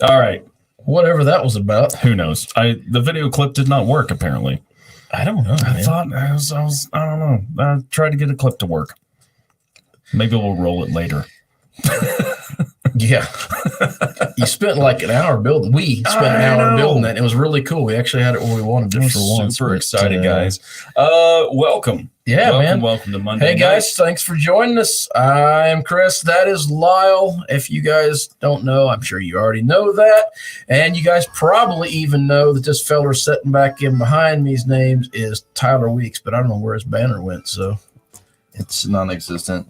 All right. Whatever that was about. Who knows? The video clip did not work, apparently. I don't know. I thought I don't know. I tried to get a clip to work. Maybe we'll roll it later. Yeah. You spent like an hour building. We spent an hour building that. It was really cool. We actually had it where we wanted it for once. Super excited, guys. Welcome. Yeah, man. Welcome to Monday Hey, guys. Thanks for joining us. I'm Chris. That is Lyal. If you guys don't know, I'm sure you already know that. And you guys probably even know that this feller sitting back in behind me's name is Tyler Weeks, but I don't know where his banner went, so. It's non-existent.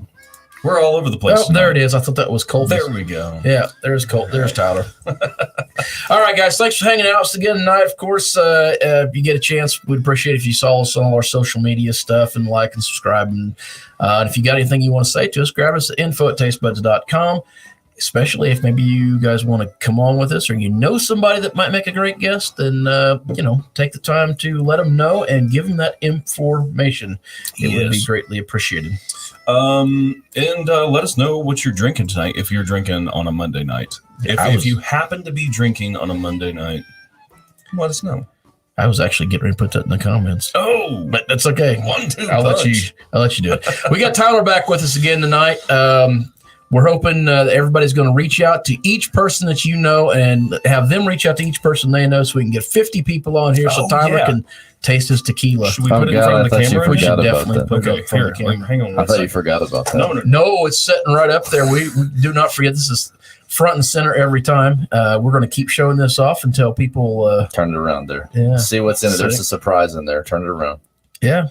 We're all over the place. Oh, there it is. I thought that was Colt. There we go. Yeah, there's Colt. There's Tyler. All right, guys. Thanks for hanging out with us again tonight. Of course, if you get a chance, we'd appreciate if you saw us on all our social media stuff and like and subscribe. And if you got anything you want to say to us, grab us at info@tastebuds.com, especially if maybe you guys want to come on with us or you know somebody that might make a great guest, then, take the time to let them know and give them that information. It would be greatly appreciated. And let us know what you're drinking tonight if you're drinking on a Monday night. If you happen to be drinking on a Monday night, let us know. I was actually getting ready to put that in the comments. Oh, but that's okay. I'll let you do it. We got Tyler back with us again tonight. We're hoping that everybody's going to reach out to each person that you know and have them reach out to each person they know so we can get 50 people on here so Tyler can taste his tequila. Should we put it in front of the camera? We should definitely put it in front of the camera. Hang on. I thought you forgot about that. No, it's sitting right up there. We do not forget. This is front and center every time. We're going to keep showing this off until people turn it around there. Yeah. See what's in it. There's a surprise in there. Turn it around. Yeah.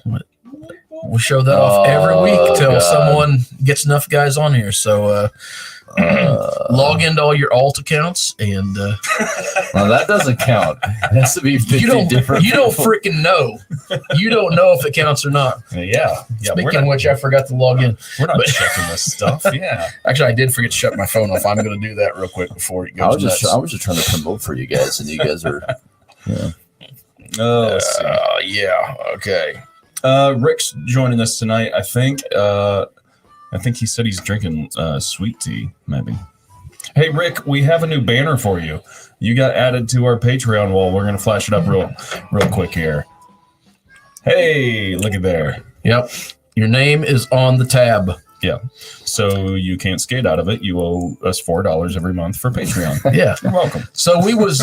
We'll show that off every week till someone gets enough guys on here. So log into all your alt accounts and well, that doesn't count. It has to be 50 different. You don't freaking know. You don't know if it counts or not. Yeah. Speaking of which, I forgot to log in. We're not checking this stuff. Yeah. Actually, I did forget to shut my phone off. I'm going to do that real quick before it goes nuts. I was just trying to promote for you guys, and you guys are. Yeah. Yeah. Okay. Rick's joining us tonight. I think he said he's drinking sweet tea, maybe. Hey, Rick, we have a new banner for you. You got added to our Patreon wall. We're going to flash it up real quick here. Hey, look at there. Yep. Your name is on the tab. Yeah. So you can't skate out of it. You owe us $4 every month for Patreon. Yeah. You're welcome. So we was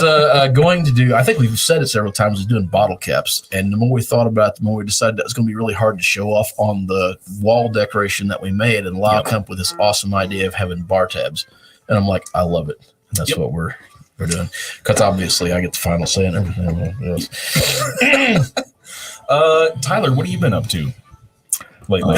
going to do, I think we've said it several times, is doing bottle caps. And the more we thought about it, the more we decided that was going to be really hard to show off on the wall decoration that we made. And Lyal come up with this awesome idea of having bar tabs. And I'm like, I love it. And that's what we're doing. Because obviously I get the final say and everything. Tyler, what have you been up to lately?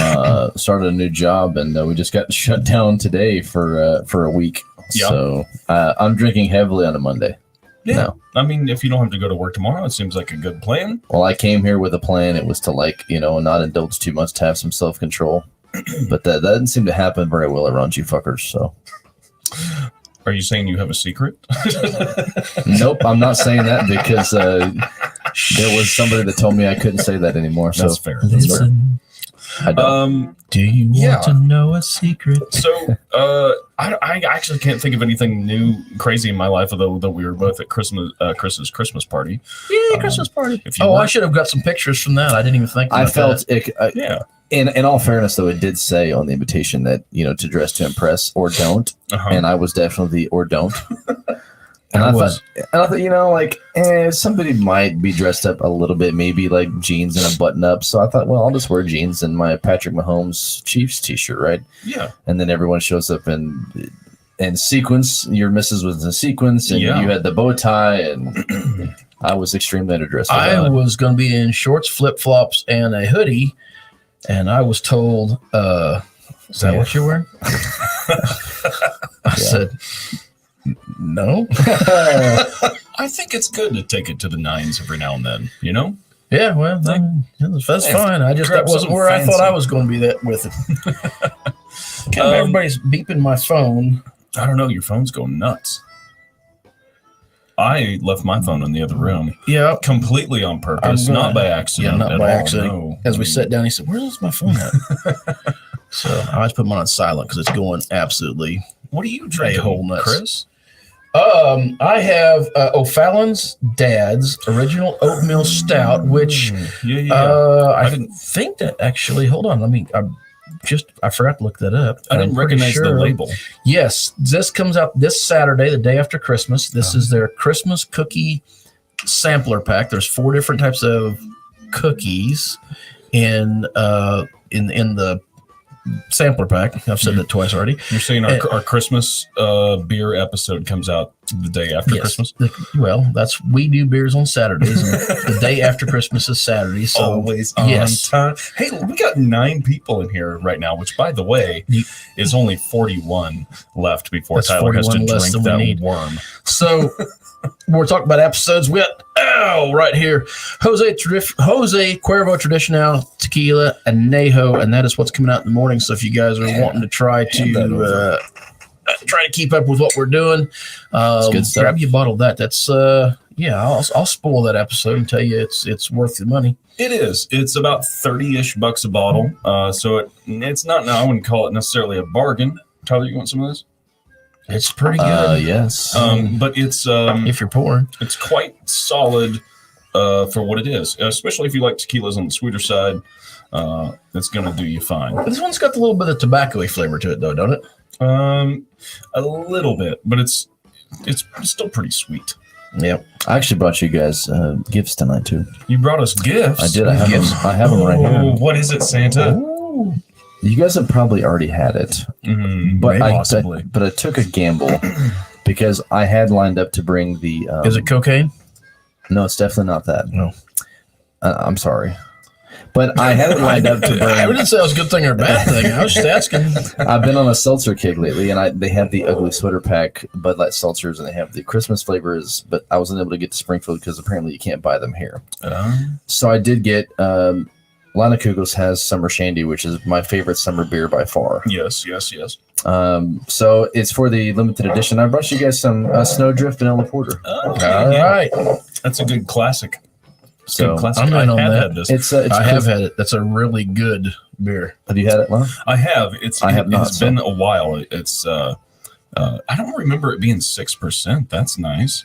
Started a new job, and we just got shut down today for a week. Yeah. So I'm drinking heavily on a Monday. Yeah. No. I mean, if you don't have to go to work tomorrow, it seems like a good plan. Well, I came here with a plan. It was to not indulge too much, to have some self-control. But that didn't seem to happen very well around you fuckers. So. Are you saying you have a secret? Nope, I'm not saying that because there was somebody that told me I couldn't say that anymore. That's fair. Listen, I don't. Do you want to know a secret? So I actually can't think of anything new, crazy in my life, although we were both at Christmas Christmas party. Yeah, Christmas party. I should have got some pictures from that. I didn't even think about that. Yeah. In all fairness, though, it did say on the invitation that, to dress to impress or don't. And I was definitely the or don't. And I thought, somebody might be dressed up a little bit, maybe like jeans and a button up. So I thought, well, I'll just wear jeans and my Patrick Mahomes Chiefs t-shirt, right? Yeah. And then everyone shows up in sequence. Your missus was in sequence, and you had the bow tie, and I was extremely underdressed. I was going to be in shorts, flip-flops, and a hoodie. And I was told, is that what you're wearing? I said, no. I think it's good to take it to the nines every now and then, Yeah, well, that's fine. That wasn't where I thought I was going to be with it. Everybody's beeping my phone. I don't know. Your phone's going nuts. I left my phone in the other room. Yeah. Completely on purpose, not by accident. Yeah, not by accident. No. As we sat down, he said, "Where's my phone at?" So I always put mine on silent because it's going absolutely. What are you drinking, whole nuts. Chris? I have O'Fallon's Dad's Original Oatmeal Stout, which I didn't think that actually. Hold on, I forgot to look that up. I didn't recognize the label. Yes, this comes out this Saturday, the day after Christmas. This is their Christmas cookie sampler pack. There's 4 different types of cookies in the sampler pack. I've said that twice already. You're saying our Christmas beer episode comes out the day after Christmas? We do beers on Saturdays. And the day after Christmas is Saturday. So always on time. Hey, we got 9 people in here right now, which, by the way, is only 41 left before Tyler has to drink that worm. So we're talking about episodes. We got right here, Jose Cuervo Tradicional Tequila Añejo, and that is what's coming out in the morning. So if you guys are wanting to try to keep up with what we're doing, grab you a bottle of that. That's I'll spoil that episode and tell you it's worth the money. It is. It's about $30-ish a bottle. So it's not. I wouldn't call it necessarily a bargain. Tyler, you want some of this? It's pretty good. Yes. But it's if you're pouring, it's quite solid for what it is. Especially if you like tequilas on the sweeter side, it's gonna do you fine. But this one's got a little bit of tobacco-y flavor to it, though, don't it? A little bit, but it's still pretty sweet. Yep. I actually brought you guys gifts tonight too. You brought us gifts. I did. I have them right here. What is it, Santa? Ooh. You guys have probably already had it, but I took a gamble because I had lined up to bring the. Is it cocaine? No, it's definitely not that. No, I'm sorry, but I had it lined up to bring. I didn't say it was a good thing or a bad thing. I was just asking. I've been on a seltzer kick lately, and they have the ugly sweater pack Bud Light seltzers, and they have the Christmas flavors. But I wasn't able to get to Springfield because apparently you can't buy them here. So I did get. Lana Kugels has Summer Shandy, which is my favorite summer beer by far. Yes. So it's for the limited edition. I brought you guys some Snowdrift Vanilla Porter. All right. That's a good classic. So classic. I'm in on that. Had this. I have had it. That's a really good beer. Have you had it, Lana? I have. I have not. It's been a while. It's I don't remember it being 6%. That's nice.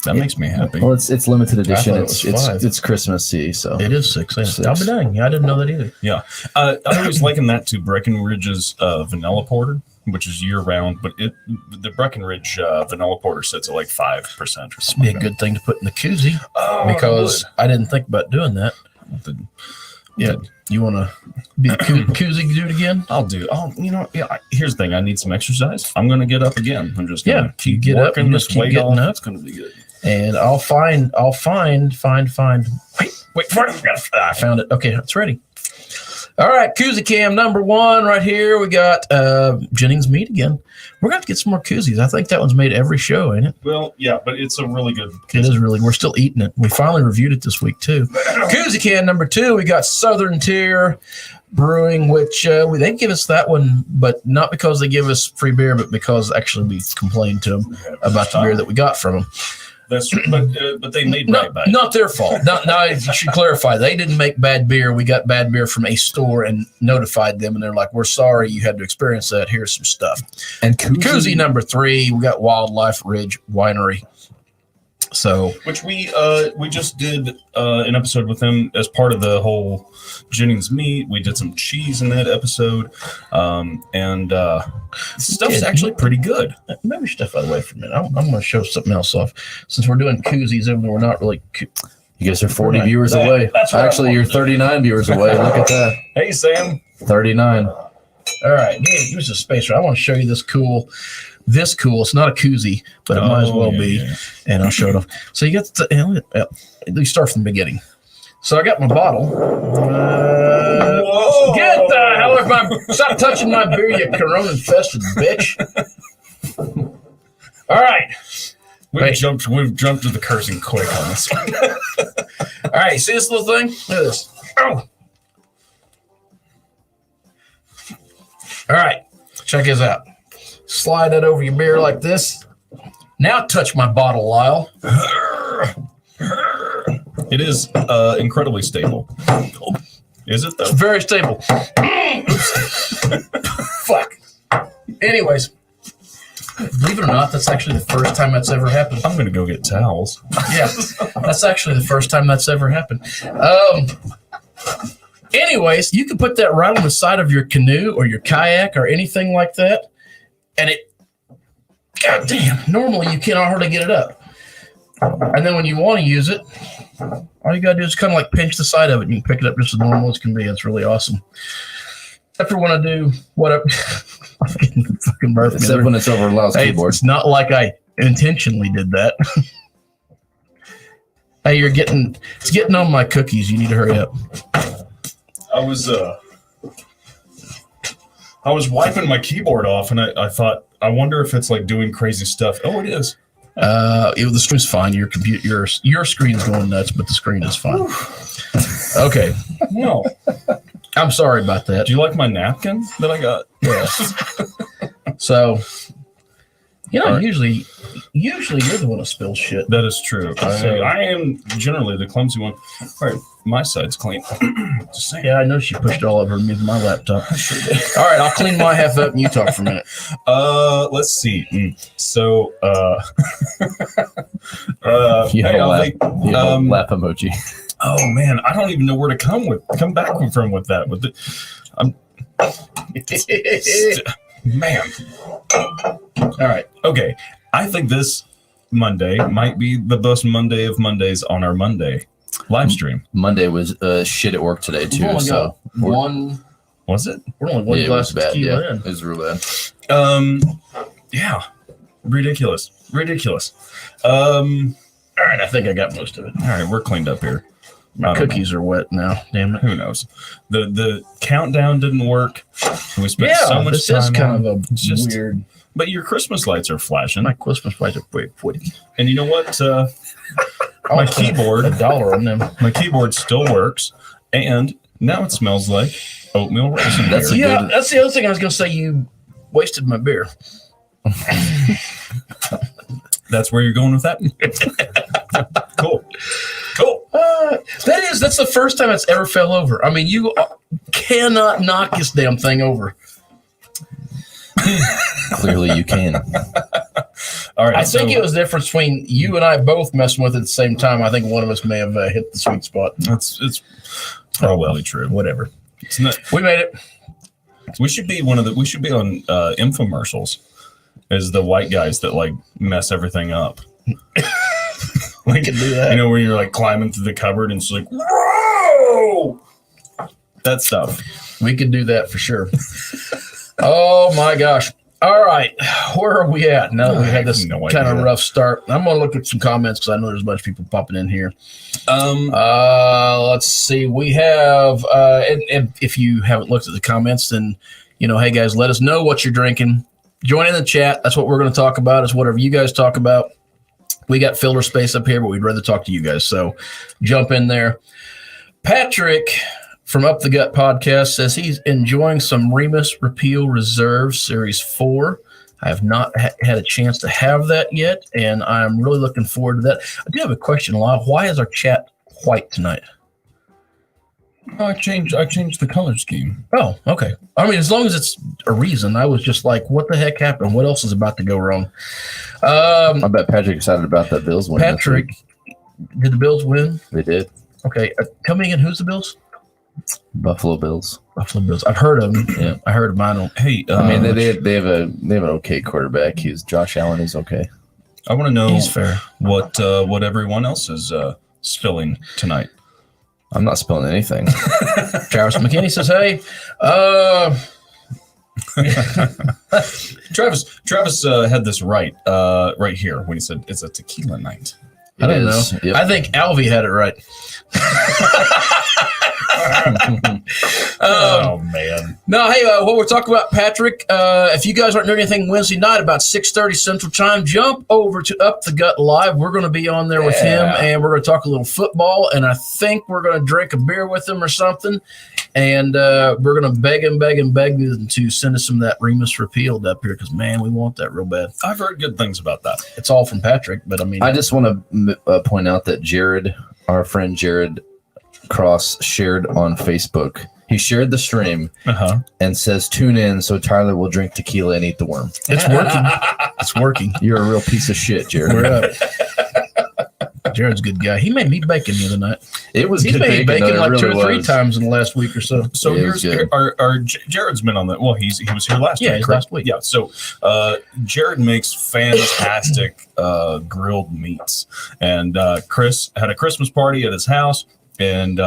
That makes me happy. Well, it's limited edition. It's Christmassy, so it is 6. I'll be dang. I didn't know that either. Yeah, I always liken that to Breckenridge's Vanilla Porter, which is year round. But the Breckenridge Vanilla Porter sits at like 5% or something. This would be a good thing to put in the koozie because I didn't think about doing that. You want to be a koozie dude again? I'll do. Here's the thing. I need some exercise. I'm going to get up again. I'm just going to keep working this weight off. It's going to be good. And I'll find. Wait for it. I found it. Okay, it's ready. All right, koozie cam number 1 right here. We got Jennings meat again. We're going to get some more koozies. I think that one's made every show, ain't it? Well, yeah, but it's a really good koozie. It is really. We're still eating it. We finally reviewed it this week, too. Koozie can number 2, we got Southern Tier Brewing, which they give us that one, but not because they give us free beer, but because actually we complained to them about the beer that we got from them. That's true, but they made right by it. Not their fault. Now I should clarify. They didn't make bad beer. We got bad beer from a store and notified them, and they're like, "We're sorry you had to experience that. Here's some stuff." And koozie number 3, we got Wildlife Ridge Winery. So, which we just did an episode with them as part of the whole Jennings meat. We did some cheese in that episode, and stuff's actually pretty good. Maybe step out of the way for a minute. I'm going to show something else off since we're doing koozies, and we're not really. You guys are 40 viewers away. Actually, you're 39 viewers away. Look at that. Hey, Sam. 39. All right, use a spacer. I want to show you this cool. It's not a koozie, but it might as well be. Yeah. And I'll show it off. So you get you start from the beginning. So I got my bottle. Get the hell out of my! Stop touching my beer, you corona-infested bitch! All right, we've jumped to the cursing quick on this one. All right, see this little thing? Look at this. Oh. All right, check this out. Slide that over your beer like this. Now touch my bottle, Lyal. It is incredibly stable. Is it, though? It's very stable. Fuck. Anyways, Believe it or not, that's actually the first time that's ever happened. I'm gonna go get towels. Yeah, that's actually the first time that's ever happened. Anyways, you can put that right on the side of your canoe or your kayak or anything like that, and it, goddamn, normally you cannot hardly get it up. And then when you want to use it, all you gotta do is kind of like pinch the side of it, and you can pick it up just as normal as can be. It's really awesome. Except for when I do whatever, I'm getting fucking birth. Except when it's over Lyle's keyboard. It's not like I intentionally did that. Hey, it's getting on my cookies. You need to hurry up. I was wiping my keyboard off, and I thought, I wonder if it's like doing crazy stuff. Oh, it is. The screen's fine. Your computer, your screen's going nuts, but the screen is fine. Okay. No. I'm sorry about that. Do you like my napkin that I got? Yeah. So, right. Usually you're the one who spills shit. That is true. I am generally the clumsy one. All right, my side's clean. Just saying. Yeah, I know she pushed it all over me with my laptop. All right, I'll clean my half up and you talk for a minute. Let's see. So, you have a laugh emoji. Oh man, I don't even know where to come back from with that. Man. All right. Okay. I think this Monday might be the best Monday of Mondays on our Monday live stream. Monday was shit at work today too. Was it? We're only one glass of tequila in. It was real bad. Yeah. Ridiculous. All right, I think I got most of it. All right, we're cleaned up here. My cookies are wet now. Damn it. Who knows? The countdown didn't work. We spent so much time. This is kind of a weird. But your Christmas lights are flashing. My Christmas lights are pretty. And you know what? My keyboard, $1 on them. My keyboard still works, and now it smells like oatmeal raisin beer. That's the other thing I was going to say. You wasted my beer. That's where you're going with that? Cool. That's the first time it's ever fell over. I mean, you cannot knock this damn thing over. Clearly you can. All right. I think it was the difference between you and I both messing with it at the same time. I think one of us may have hit the sweet spot. It's probably true. Whatever. We made it. We should be on infomercials as the white guys that like mess everything up. We can do that. You know, where you're like climbing through the cupboard and it's like, whoa! That stuff. We could do that for sure. Oh my gosh. All right. Where are we at now that we had this kind of rough start? I'm going to look at some comments because I know there's a bunch of people popping in here. Let's see. We have, and if you haven't looked at the comments, then, hey guys, let us know what you're drinking. Join in the chat. That's what we're going to talk about. It's whatever you guys talk about. We got filter space up here, but we'd rather talk to you guys. So jump in there. Patrick from Up the Gut podcast says he's enjoying some Remus Repeal Reserve Series 4. I have not had a chance to have that yet, and I'm really looking forward to that. I do have a question, Lyal. Why is our chat white tonight? I changed the color scheme. Oh, okay. I mean, as long as it's a reason, I was just like, what the heck happened? What else is about to go wrong? I bet Patrick excited about that Bills win. Patrick, did the Bills win? They did. Okay. Tell me again, who's the Bills? Buffalo Bills. Buffalo Bills. I've heard of them. Yeah, I heard of mine. Hey, I mean, they have an okay quarterback. Josh Allen. He's okay. I want to know he's fair. What everyone else is spilling tonight. I'm not spilling anything. Travis McKinney says, "Hey, Travis had this right here when he said it's a tequila night." I don't know. Yep. I think Alvy had it right. Oh man! No, hey, what we're talking about, Patrick. If you guys aren't doing anything Wednesday night about 6:30 Central Time, jump over to Up the Gut Live. We're going to be on there with him, and we're going to talk a little football. And I think we're going to drink a beer with him or something. And we're going to beg him to send us some of that Remus Repealed up here because man, we want that real bad. I've heard good things about that. It's all from Patrick, but I mean, I just want to point out that Jared, our friend Jared Cross, shared on Facebook He shared the stream and says, "Tune in so Tyler will drink tequila and eat the worm." It's working. It's working. You're a real piece of shit, Jared. We're up. Jared's a good guy. He made me bacon the other night. It was he good made bacon, like really 2 or 3 was. times in the last week or so. So here's Jared's been on that. Well, he was here last week. Yeah, last week. Yeah. So Jared makes fantastic grilled meats, and Chris had a Christmas party at his house, and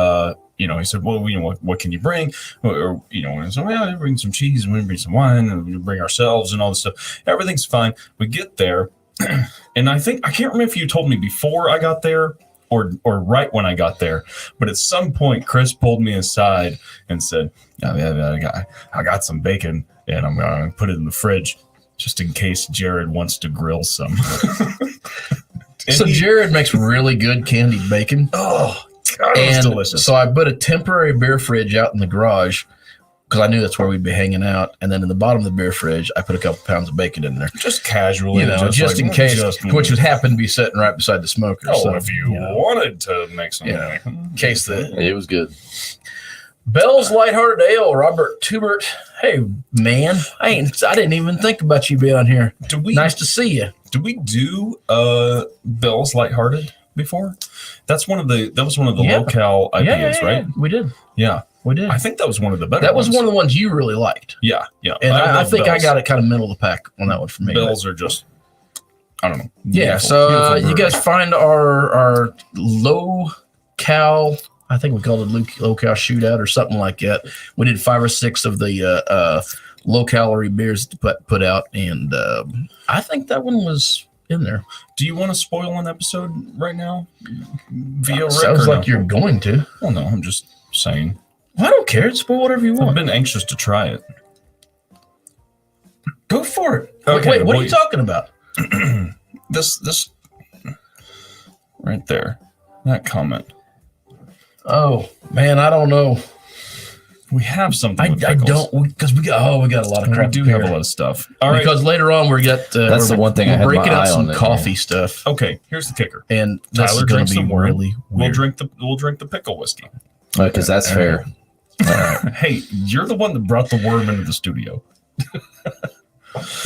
he said, well, what can you bring? Or so well, bring some cheese, and we bring some wine, and we bring ourselves and all this stuff. Everything's fine. We get there. And I can't remember if you told me before I got there or right when I got there, but at some point Chris pulled me aside and said, I got some bacon and I'm going to put it in the fridge just in case Jared wants to grill some. So Jared makes really good candied bacon. Oh, God, it's delicious. So I put a temporary beer fridge out in the garage because I knew that's where we'd be hanging out. And then in the bottom of the beer fridge, I put a couple pounds of bacon in there. Just casually. Just in case, which would happen to be sitting right beside the smoker. Oh, so, if you wanted to make something. In case it was good. Bell's Lighthearted Ale, Robert Tubert. Hey, man, I didn't even think about you being on here. Nice to see you. Did we do Bell's Lighthearted before? That was one of the low-cal IPAs, right? We did. Yeah. We did. I think that was one of the better That was ones. one of the ones you really liked. Yeah. And I think Bell's. I got it kind of middle of the pack on that one for me. Bells are just, I don't know. Yeah, so you guys find our low-cal, I think we called it low-cal shootout or something like that. We did 5 or 6 of the low-calorie beers to put out, and I think that one was in there. Do you want to spoil an episode right now? Via rec sounds like you're going to. Well, no, I'm just saying. I don't care. Spoil whatever you want. I've been anxious to try it. Go for it. Okay, wait, what are you talking about? This right there. That comment. Oh, man, I don't know. We have something. I don't, because we got a lot of crap. We do have a lot of stuff. All right. Because later on we got that's the one thing I had my breaking out eye some on coffee stuff. Okay, here's the kicker. And that's Tyler going drinks to be really weird. We'll drink the pickle whiskey. Because that's fair. Hey, you're the one that brought the worm into the studio.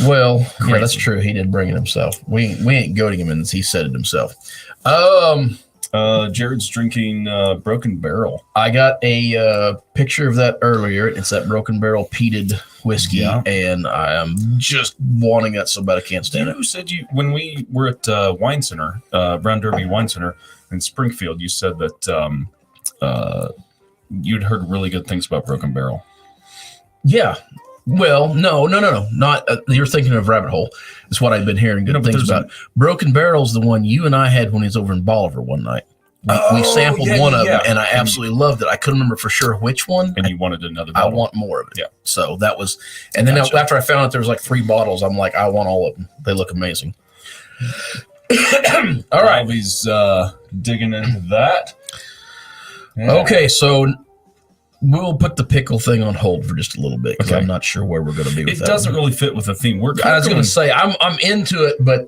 Well, yeah, that's true. He did bring it himself. We ain't goading him, and he said it himself. Jared's drinking Broken Barrel. I got a picture of that earlier. It's that Broken Barrel peated whiskey, and I am just wanting that so bad I can't stand it. You said when we were at Wine Center, Brown Derby Wine Center in Springfield, you said that you'd heard really good things about Broken Barrel. Yeah. Well, no. Not you're thinking of Rabbit Hole. It's what I've been hearing good things about. Broken Barrel's the one you and I had when he was over in Bolivar one night. We sampled one of them, and I absolutely loved it. I couldn't remember for sure which one. And you wanted another bottle. I want more of it. Yeah. So that was, and then after I found out there was like 3 bottles, I'm like, I want all of them. They look amazing. All right. He's digging into that. Yeah. Okay, so we'll put the pickle thing on hold for just a little bit because I'm not sure where we're going to be with that. It doesn't really fit with the theme. I was going to say I'm into it, but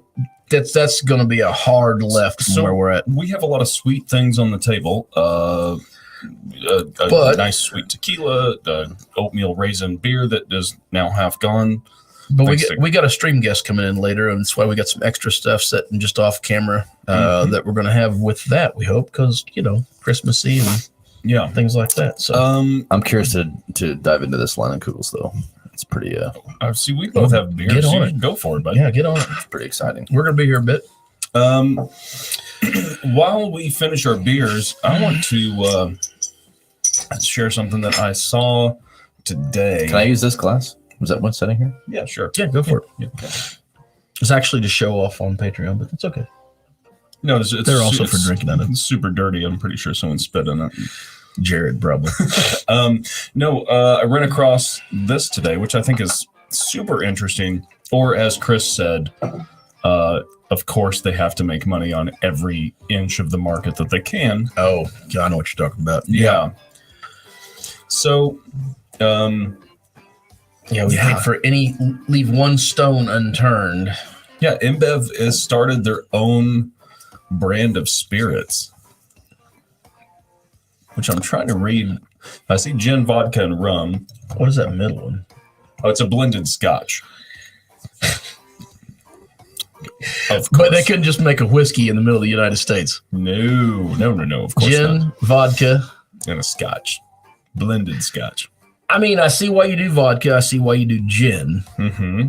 that's going to be a hard left from where we're at. We have a lot of sweet things on the table. A nice sweet tequila, oatmeal raisin beer that is now half gone. But we got a stream guest coming in later, and that's why we got some extra stuff sitting just off camera that we're going to have with that. We hope because Christmas Eve and things like that. So I'm curious to dive into this line of Kugels though. It's pretty. See, we both have beers. Get on it. Go for it, buddy. Yeah, get on it. It's pretty exciting. We're going to be here a bit. While we finish our beers, I want to share something that I saw today. Can I use this glass? Was that one sitting here? Yeah, sure. Yeah, go for it. Yeah. It's actually to show off on Patreon, but it's okay. No, they're also for drinking on it. It's super dirty. I'm pretty sure someone spit in it. Jared, probably. I ran across this today, which I think is super interesting. Or as Chris said, of course they have to make money on every inch of the market that they can. Oh, yeah, I know what you're talking about. Yeah. So, we hate for leave one stone unturned. Yeah, InBev has started their own brand of spirits, which I'm trying to read. I see gin, vodka, and rum. What is that middle one? Oh, it's a blended Scotch. But they couldn't just make a whiskey in the middle of the United States. No. Of course Gin, not. vodka, And a Scotch. Blended Scotch. I mean, I see why you do vodka. I see why you do gin. Mm-hmm.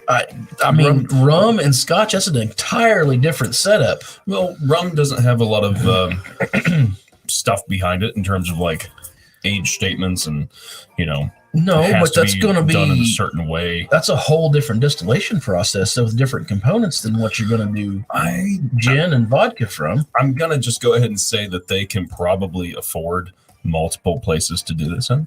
I mean, rum and Scotch, that's an entirely different setup. Well, rum doesn't have a lot of stuff behind it in terms of like age statements and, No, but that's going to be done in a certain way. That's a whole different distillation process with different components than what you're going to do gin and vodka from. I'm going to just go ahead and say that they can probably afford multiple places to do this in.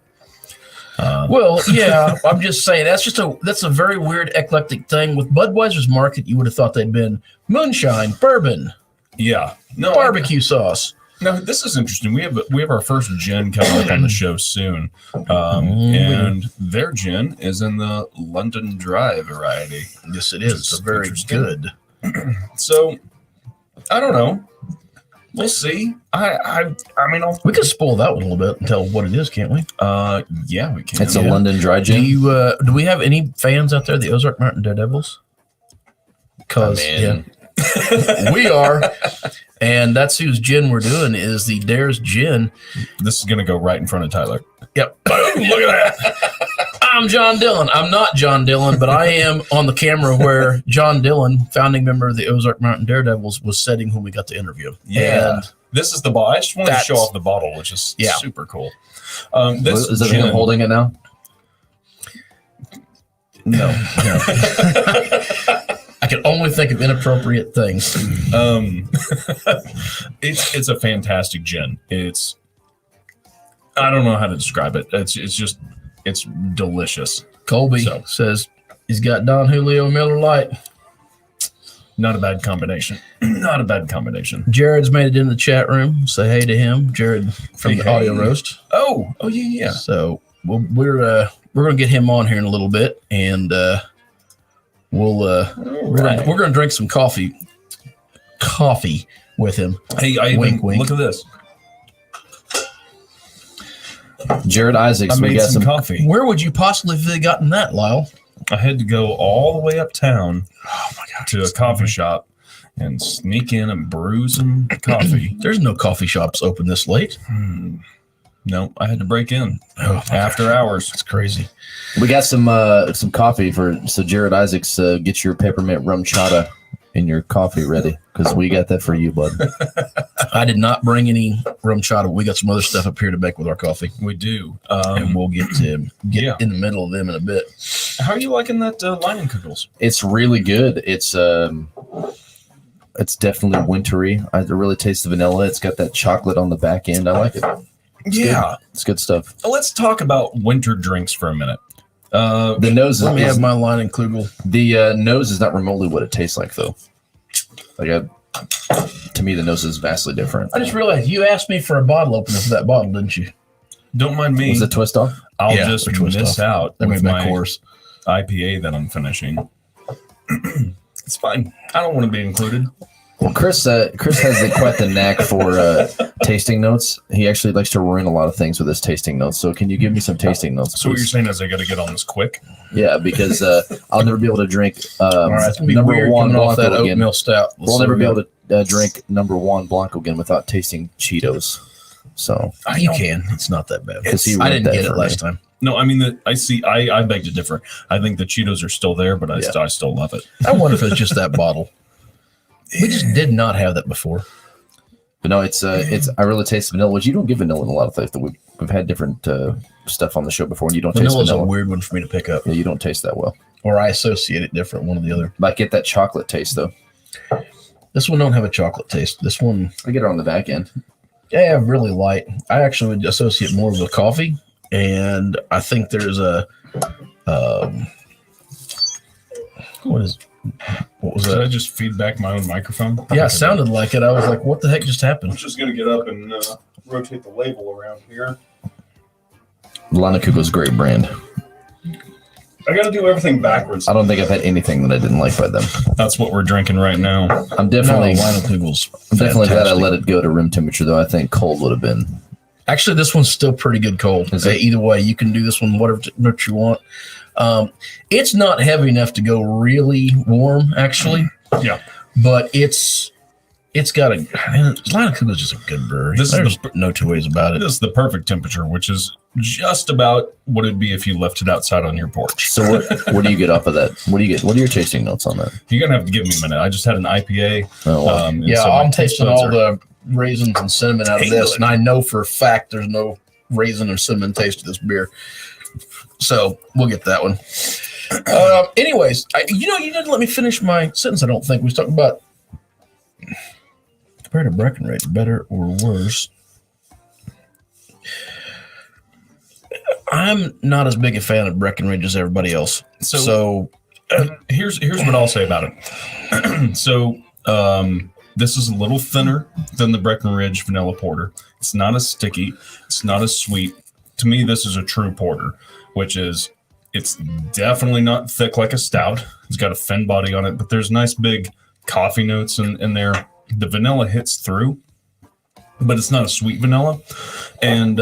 Well, yeah, I'm just saying that's a very weird eclectic thing. With Budweiser's market, you would have thought they'd been moonshine, bourbon, barbecue sauce. No, this is interesting. We have our first gin coming up on the show soon, and their gin is in the London Dry variety. Yes, it is. It's very good. So, I don't know. We'll see. I mean, we could spoil that one a little bit and tell what it is, can't we? Yeah, we can. It's a London Dry gin. Do we have any fans out there, the Ozark Mountain Daredevils? Because we are. And that's whose gin we're doing is the Dare's gin. This is going to go right in front of Tyler. Yep. Boom, look at that. I'm John Dillon. I'm not John Dillon, but I am on the camera where John Dillon, founding member of the Ozark Mountain Daredevils, was sitting when we got the interview. Yeah. And this is the bottle. I just wanted to show off the bottle, which is super cool. This is that him holding it now? No. I can only think of inappropriate things. It's a fantastic gin. I don't know how to describe it. It's delicious. Colby says he's got Don Julio Miller Lite. Not a bad combination. Not a bad combination. Jared's made it in the chat room. Say hey to him, Jared from the Audio Roast. Oh yeah. So we're gonna get him on here in a little bit, and we're gonna drink some coffee with him. Hey, wink. Look at this. Jared Isaacs, I made some coffee. Where would you possibly have gotten that, Lyal? I had to go all the way uptown to a coffee shop and sneak in and brew some coffee. There's no coffee shops open this late. No, I had to break in after hours. That's crazy. We got some coffee so Jared Isaacs, get your peppermint rum chata in your coffee ready, because we got that for you, bud. I did not bring any rum chata. We got some other stuff up here to make with our coffee. We do. And we'll get in the middle of them in a bit. How are you liking that Leinenkugels? It's really good. It's definitely wintry. I really taste the vanilla. It's got that chocolate on the back end. I like it. It's good. It's good stuff. Let's talk about winter drinks for a minute. The nose. Let me have my Leinenkugel. The nose is not remotely what it tastes like, though. To me, the nose is vastly different. I just realized you asked me for a bottle opener for that bottle, didn't you? Don't mind me. Was it twist off? I'll just miss out with my course IPA that I'm finishing. It's fine. I don't want to be included. Well, Chris has quite the knack for tasting notes. He actually likes to ruin a lot of things with his tasting notes. So can you give me some tasting notes, So what you're saying is I got to get on this quick? Yeah, because I'll never be able to drink number one off that oatmeal stout. We'll never be able to drink number one Blanco again without tasting Cheetos. So you can. It's not that bad. I didn't get it last time. No, I mean, I beg to differ. I think the Cheetos are still there, but I still love it. I wonder if it's just that bottle. We just did not have that before. But no, I really taste vanilla, which you don't get vanilla in a lot of things. We've had different stuff on the show before, and you don't taste vanilla. Vanilla's a weird one for me to pick up. Yeah, you don't taste that well. Or I associate it different, one or the other. I get that chocolate taste, though. This one don't have a chocolate taste. This one... I get it on the back end. Yeah, really light. I actually would associate more with coffee, and I think there's a... What was that? Did I just feedback my own microphone? Yeah, it sounded like it. I was like, what the heck just happened? I'm just going to get up and rotate the label around here. Leinenkugel is a great brand. I got to do everything backwards. I don't think I've had anything that I didn't like by them. That's what we're drinking right now. I'm definitely Leinenkugels. I'm definitely glad I let it go to room temperature, though. I think cold would have been Actually, this one's still pretty good cold. Either way, you can do this one whatever you want. It's not heavy enough to go really warm, actually. Yeah. But it's got Lyal is just a good brewery. There's no two ways about it. This is the perfect temperature, which is just about what it'd be if you left it outside on your porch. So what do you get off of that? What are your tasting notes on that? You're gonna have to give me a minute. I just had an IPA. Oh, wow. I'm tasting all the raisins and cinnamon out of this, and I know for a fact there's no raisin or cinnamon taste to this beer. So we'll get that one. Anyways, you didn't let me finish my sentence. I don't think we was talking about compared to Breckenridge, better or worse. I'm not as big a fan of Breckenridge as everybody else. So here's what I'll say about it. So this is a little thinner than the Breckenridge Vanilla Porter. It's not as sticky. It's not as sweet. To me, this is a true porter, which is it's definitely not thick like a stout. It's got a thin body on it, but there's nice big coffee notes in there. The vanilla hits through, but it's not a sweet vanilla. And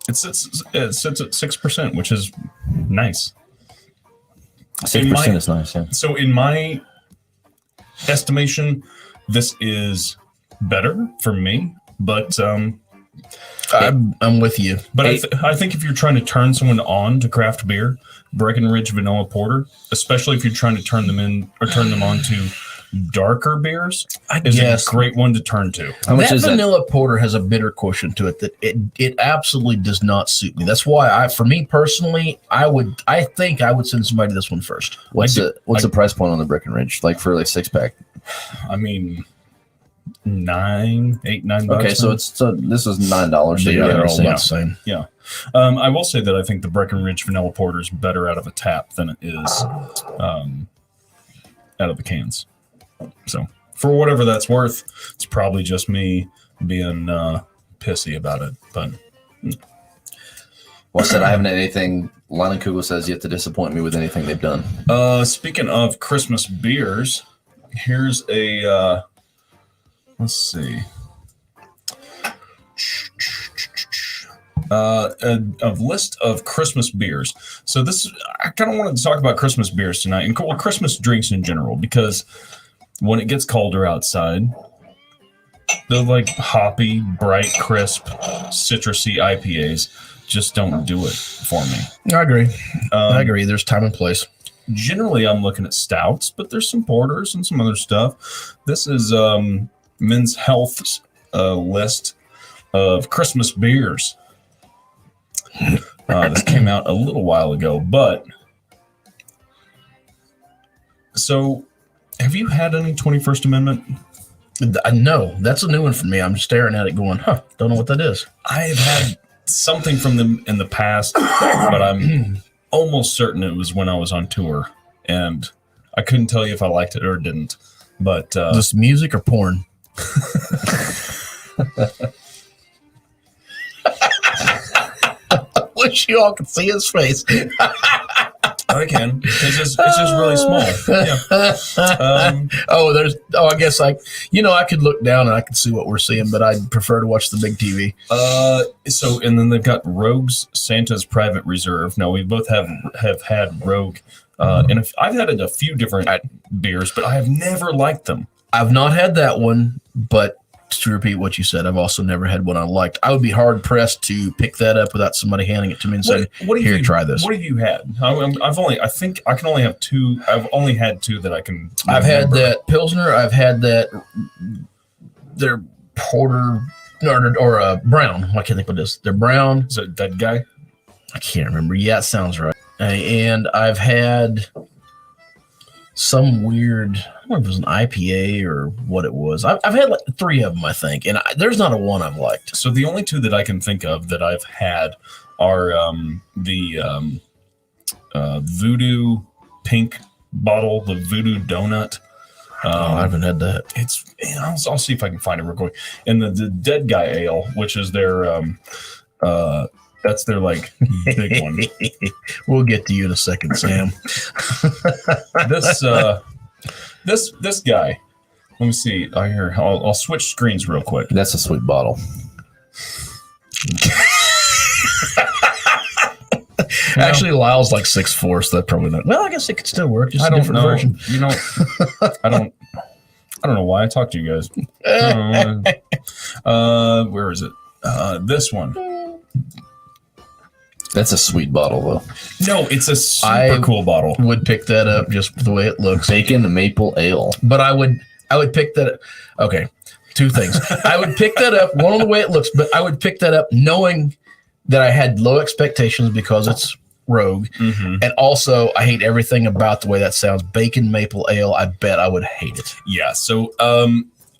it sits at 6%, which is nice. 6% is nice, yeah. So in my estimation, this is better for me, but I'm with you. But I think if you're trying to turn someone on to craft beer, Breckenridge Vanilla Porter, especially if you're trying to turn them on to darker beers, is a great one to turn to. How much is vanilla porter has a bitter quotient to it that it absolutely does not suit me. That's why for me personally, I think I would send somebody to this one first. What's the price point on the Breckenridge? Like for like 6-pack? I mean, $9 Okay, so this is $9. So yeah, they're all about the same. Yeah. I will say that I think the Breckenridge Vanilla Porter is better out of a tap than it is out of the cans. So for whatever that's worth, it's probably just me being pissy about it. But well said. I haven't had anything. Leinenkugel says yet to disappoint me with anything they've done. Speaking of Christmas beers, here's a let's see. A list of Christmas beers. So I kind of wanted to talk about Christmas beers tonight and Christmas drinks in general, because when it gets colder outside, the like hoppy, bright, crisp, citrusy IPAs just don't do it for me. I agree. I agree. There's time and place. Generally, I'm looking at stouts, but there's some porters and some other stuff. This is Men's Health's list of Christmas beers. This came out a little while ago, but so have you had any 21st Amendment? No, that's a new one for me. I'm staring at it going, don't know what that is. I have had something from them in the past, but I'm almost certain it was when I was on tour, and I couldn't tell you if I liked it or didn't. But this music or porn? I wish you all could see his face. I can. It's just really small. Yeah. I guess I could look down and I could see what we're seeing, but I'd prefer to watch the big TV. And then they've got Rogue's Santa's Private Reserve. Now we both have had Rogue, and I've had a few different beers, but I have never liked them. I've not had that one, but to repeat what you said, I've also never had one I liked. I would be hard pressed to pick that up without somebody handing it to me and saying, "Here, try this." What have you had? I think I can only have two. I've only had two that I can. I've had that Pilsner. I've had that their porter or a brown. I can't think what it is. They're brown. Is it that guy? I can't remember. Yeah, it sounds right. And I've had some weird, I don't know if it was an IPA or what it was. I've had like 3 of them, I think, and there's not a one I've liked. So the only 2 that I can think of that I've had are the Voodoo pink bottle, the Voodoo donut. I haven't had that. I'll see if I can find it real quick. And the Dead Guy Ale, which is their that's their like big one. We'll get to you in a second, Sam. This guy. Let me see. I'll switch screens real quick. That's a sweet bottle. Actually, Lyle's like 6'4", so that probably not. Well, I guess it could still work. Just I a don't different know. version. You know, I don't know why I talk to you guys. Where is it? This one. That's a sweet bottle, though. No, it's a super cool bottle. Would pick that up just the way it looks. Bacon maple ale. But I would pick that up. Okay, two things. I would pick that up, one on the way it looks, but I would pick that up knowing that I had low expectations because it's Rogue. Mm-hmm. And also, I hate everything about the way that sounds. Bacon maple ale, I bet I would hate it. Yeah, so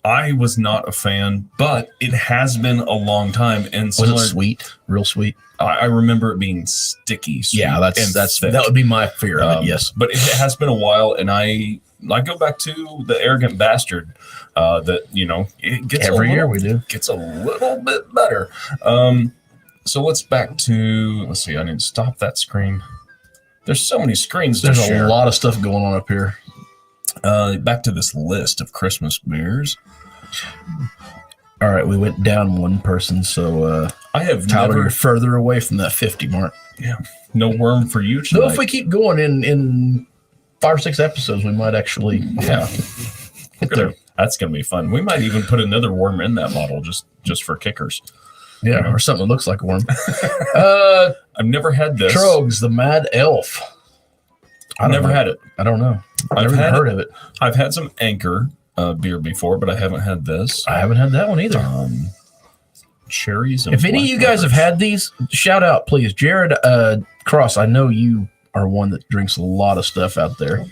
I was not a fan, but it has been a long time. And was it sweet? Real sweet? I remember it being sticky. Sweet, yeah, that would be my fear of it, yes. But it has been a while, and I go back to the Arrogant Bastard that, it gets every year we do. Gets a little bit better. So let's see, I need to stop that screen. There's so many screens to share. There's a lot of stuff going on up here. Back to this list of Christmas beers. All right, we went down one person, so I have Tyler, you're further away from that 50 mark. Yeah, no worm for you tonight. No, if we keep going in 5 or 6 episodes, we might actually hit there. That's gonna be fun. We might even put another worm in that bottle just for kickers. Yeah, or something that looks like a worm. I've never had this. Trogs, the Mad Elf. I've never had it. I don't know. I've never heard of it. I've had some Anchor beer before, but I haven't had this. I haven't had that one either. Cherries. And if any of you guys have had these, shout out, please. Jared Cross, I know you are one that drinks a lot of stuff out there.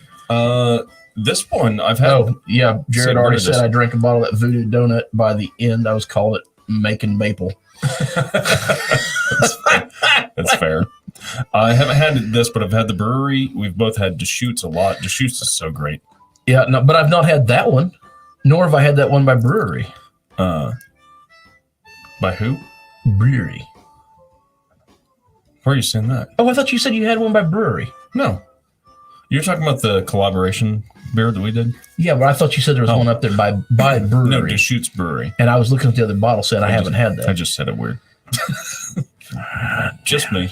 This one I've had. Oh, yeah. Jared already said I drank a bottle of that Voodoo Donut. By the end, I was calling it Making Maple. That's fair. I haven't had this, but I've had the brewery. We've both had Deschutes a lot. Deschutes is so great. Yeah, no, but I've not had that one, nor have I had that one by brewery. By who? Brewery. Where are you saying that? Oh, I thought you said you had one by brewery. No. You're talking about the collaboration beer that we did? Yeah, but I thought you said there was one up there by brewery. No, Deschutes Brewery. And I was looking at the other bottle, said I haven't had that. I just said it weird. Just me.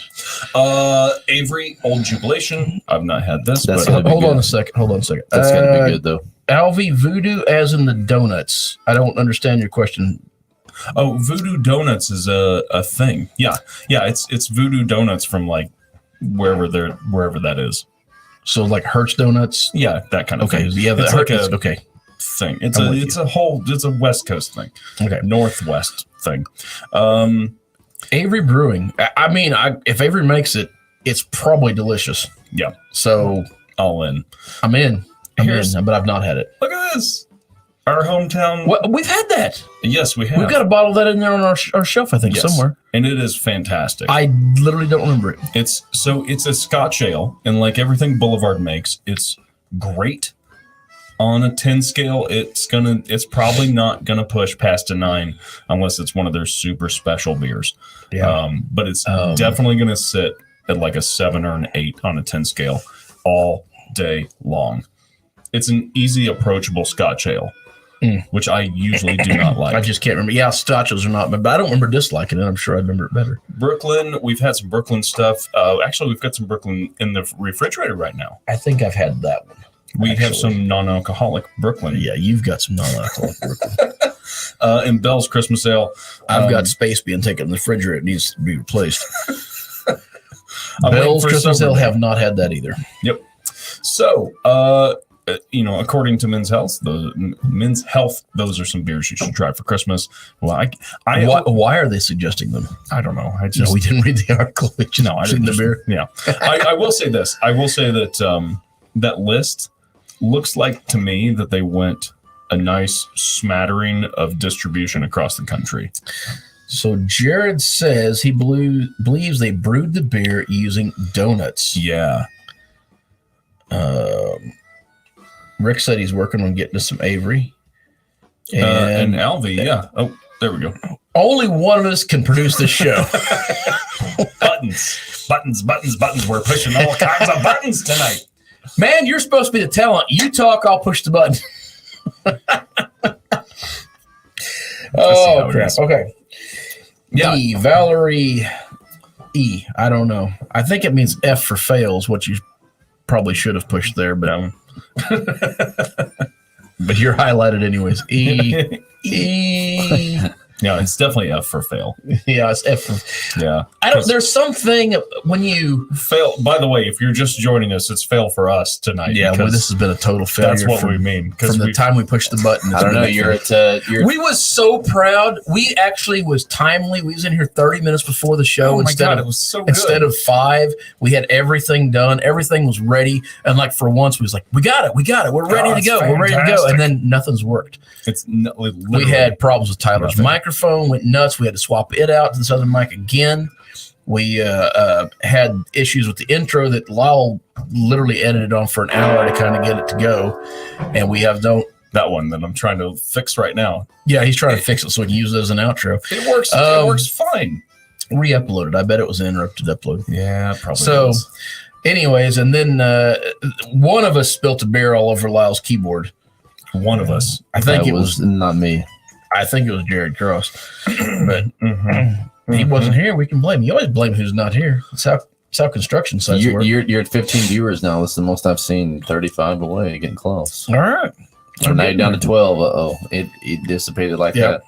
Avery Old Jubilation. I've not had this. That's but hold on a second. That's gonna be good though. Alvy Voodoo, as in the donuts. I don't understand your question. Oh, Voodoo Donuts is a thing. Yeah. It's Voodoo Donuts from like wherever that is. So like Hertz Donuts. Yeah, that kind of thing. Yeah, it's like a okay thing. It's a West Coast thing. Okay, Northwest thing. Avery Brewing. I mean, if Avery makes it, it's probably delicious. Yeah. So all in. I'm in, but I've not had it. Look at this. Our hometown. What, we've had that. Yes, we have. We've got a bottle of that in there on our shelf, I think, somewhere. And it is fantastic. I literally don't remember it. It's a Scotch ale, and like everything Boulevard makes, it's great. On a 10 scale, it's probably not gonna push past a 9 unless it's one of their super special beers. Yeah. But it's definitely gonna sit at like a 7 or an 8 on a 10 scale all day long. It's an easy, approachable Scotch ale, which I usually do not like. I just can't remember. Yeah, Scotches are not, but I don't remember disliking it. I'm sure I remember it better. Brooklyn, we've had some Brooklyn stuff. Actually, we've got some Brooklyn in the refrigerator right now. I think I've had that one. We have some non-alcoholic Brooklyn. Yeah, you've got some non-alcoholic Brooklyn. And Bell's Christmas Ale. I've got space being taken in the refrigerator. It needs to be replaced. Bell's Christmas Ale, have not had that either. Yep. So, according to Men's Health, those are some beers you should try for Christmas. Well, why are they suggesting them? I don't know. We didn't read the article. No, I didn't. The beer. Yeah. I will say this. I will say that that list looks like to me that they went a nice smattering of distribution across the country. So Jared says he believes they brewed the beer using donuts. Yeah. Rick said he's working on getting to some Avery. And Alvy, yeah. Oh, there we go. Only one of us can produce this show. Buttons. We're pushing all kinds of buttons tonight. Man, you're supposed to be the talent. You talk, I'll push the button. Oh, crap. Okay. Yeah. The Valerie E. I don't know. I think it means F for fails, what you probably should have pushed there, but but you're highlighted anyways. E. E. Yeah, it's definitely F for fail. Yeah, it's F for. Yeah. There's something when you fail. By the way, if you're just joining us, it's fail for us tonight. Yeah, well, this has been a total failure. That's what we mean. From the time we pushed the button. I don't know. We was so proud. We actually was timely. We was in here 30 minutes before the show. Oh my God, it was so good. Instead of 5, we had everything done. Everything was ready. And like for once, we was like, we got it. We're ready to go. We're ready to go. And then nothing's worked. We had problems with Tyler's microphone, went nuts. We had to swap it out to this other mic again. We had issues with the intro that Lyal literally edited on for an hour to kind of get it to go. And we have that one that I'm trying to fix right now. Yeah, he's trying to fix it so we can use it as an outro. It works. It works fine. Re-uploaded. I bet it was an interrupted upload. Yeah, probably. So, anyways, and then one of us spilt a beer all over Lyle's keyboard. One of us. I think it was not me. I think it was Jared Cross, but he wasn't here. We can blame. You always blame who's not here. That's how construction sites work. You're at 15 viewers now. That's the most I've seen. 35 away, getting close. All right. So now you're down to 12. It dissipated like that.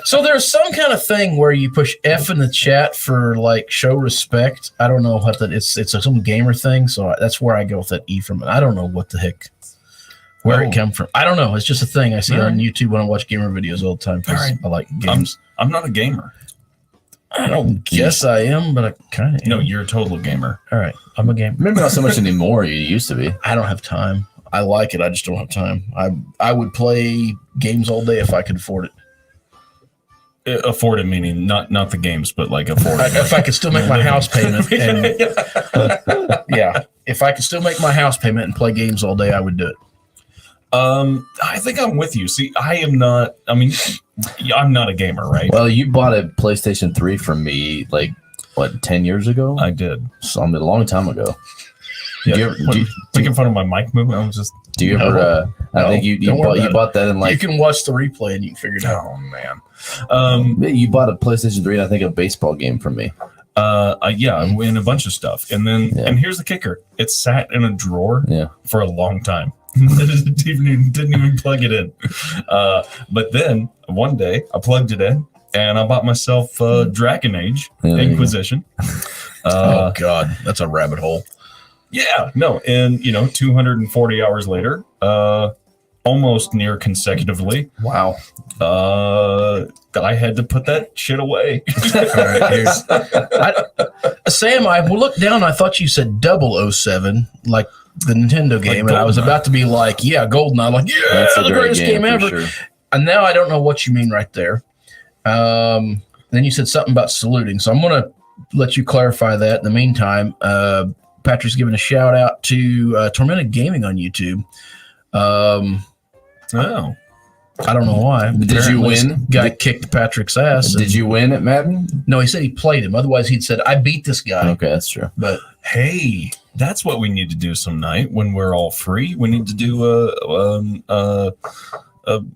So there's some kind of thing where you push F in the chat for like show respect. I don't know what that it's some gamer thing. So that's where I go with that E from it. I don't know what the heck. Where it come from. I don't know. It's just a thing I see on YouTube when I watch gamer videos all the time because I like games. I'm not a gamer. I don't guess I am, but I kind of am. No, you're a total gamer. All right. I'm a gamer. Maybe not so much anymore. You used to be. I don't have time. I like it. I just don't have time. I would play games all day if I could afford it. Afford it meaning not the games, but like afford it. If I could still make my house payment. And, yeah. If I could still make my house payment and play games all day, I would do it. I think I'm with you. See, I'm not a gamer, right? Well, you bought a PlayStation 3 from me, like, 10 years ago? I did. So, a long time ago. Yeah. Making fun of my mic movement? I was just... Do you ever... I think you bought that in, like... You can watch the replay and you can figure it out. Oh, man. You bought a PlayStation 3 and I think a baseball game from me. Yeah, and a bunch of stuff. And then, and here's the kicker. It sat in a drawer for a long time. didn't even plug it in. But then one day I plugged it in and I bought myself Dragon Age Inquisition. Oh God, that's a rabbit hole. Yeah, no, and 240 hours later, almost near consecutively. Wow. I had to put that shit away. All right, Sam, I looked down. I thought you said 007, like the Nintendo game, and I was about to be like, "Yeah, GoldenEye," like, "Yeah, that's the greatest game ever." Sure. And now I don't know what you mean right there. Then you said something about saluting, so I'm gonna let you clarify that. In the meantime, Patrick's giving a shout out to Tormented Gaming on YouTube. I don't know why. Did you win? Guy kicked Patrick's ass. Did you win at Madden? No, he said he played him. Otherwise, he'd said, "I beat this guy." Okay, that's true. But hey, that's what we need to do some night when we're all free. We need to do a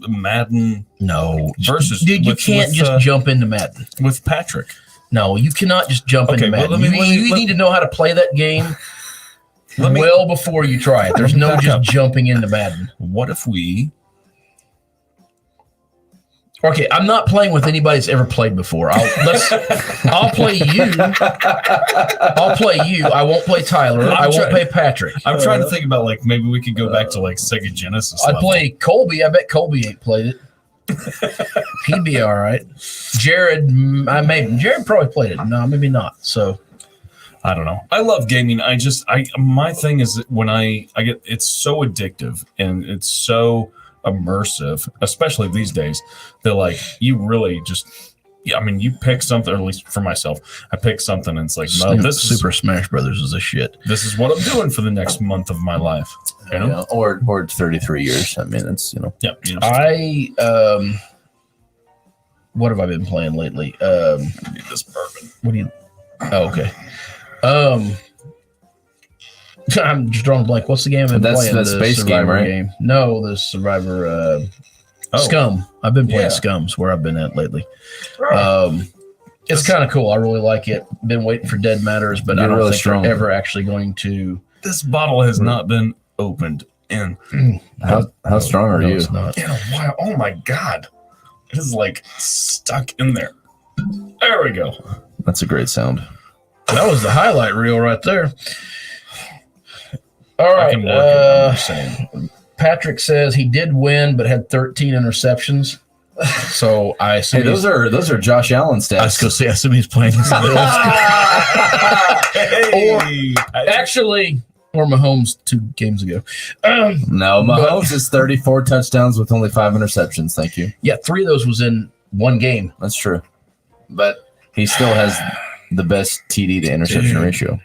Madden. No, versus. Dude, you can't just jump into Madden with Patrick. No, you cannot just jump into Madden. You need to know how to play that game well before you try it. There's no just jumping into Madden. What if we... Okay, I'm not playing with anybody that's ever played before. I'll play you. I'll play you. I won't play Tyler. I won't play Patrick. I'm trying to think about maybe we could go back to Sega Genesis. I'd play Colby. I bet Colby ain't played it. He'd be all right. Jared, Jared probably played it. No, maybe not. So I don't know. I love gaming. My thing is when I get, it's so addictive and it's so immersive, especially these days. They're you really just, you pick something, or at least for myself, I pick something and it's like, no, this Super Smash Brothers is a shit. This is what I'm doing for the next month of my life. Or 33 years. It's, Yeah. What have I been playing lately? Need this bourbon. What do you? Oh, okay. I'm just drawing a blank. What's the game I've been playing? That's the space game, right? No, the Survivor Scum. I've been playing Scum's where I've been at lately. It's kind of cool. I really like it. Been waiting for Dead Matters, but I don't think they're ever actually going to. This bottle has not been opened in. How strong are you? In a while. Oh my God. It is like stuck in there. There we go. That's a great sound. That was the highlight reel right there. All right. Patrick says he did win, but had 13 interceptions. So I assume those are Josh Allen stats. I was going to say, I assume he's playing his or Mahomes 2 games ago. No, Mahomes is 34 touchdowns with only 5 interceptions. Thank you. Yeah, 3 of those was in one game. That's true. But he still has the best TD to interception ratio.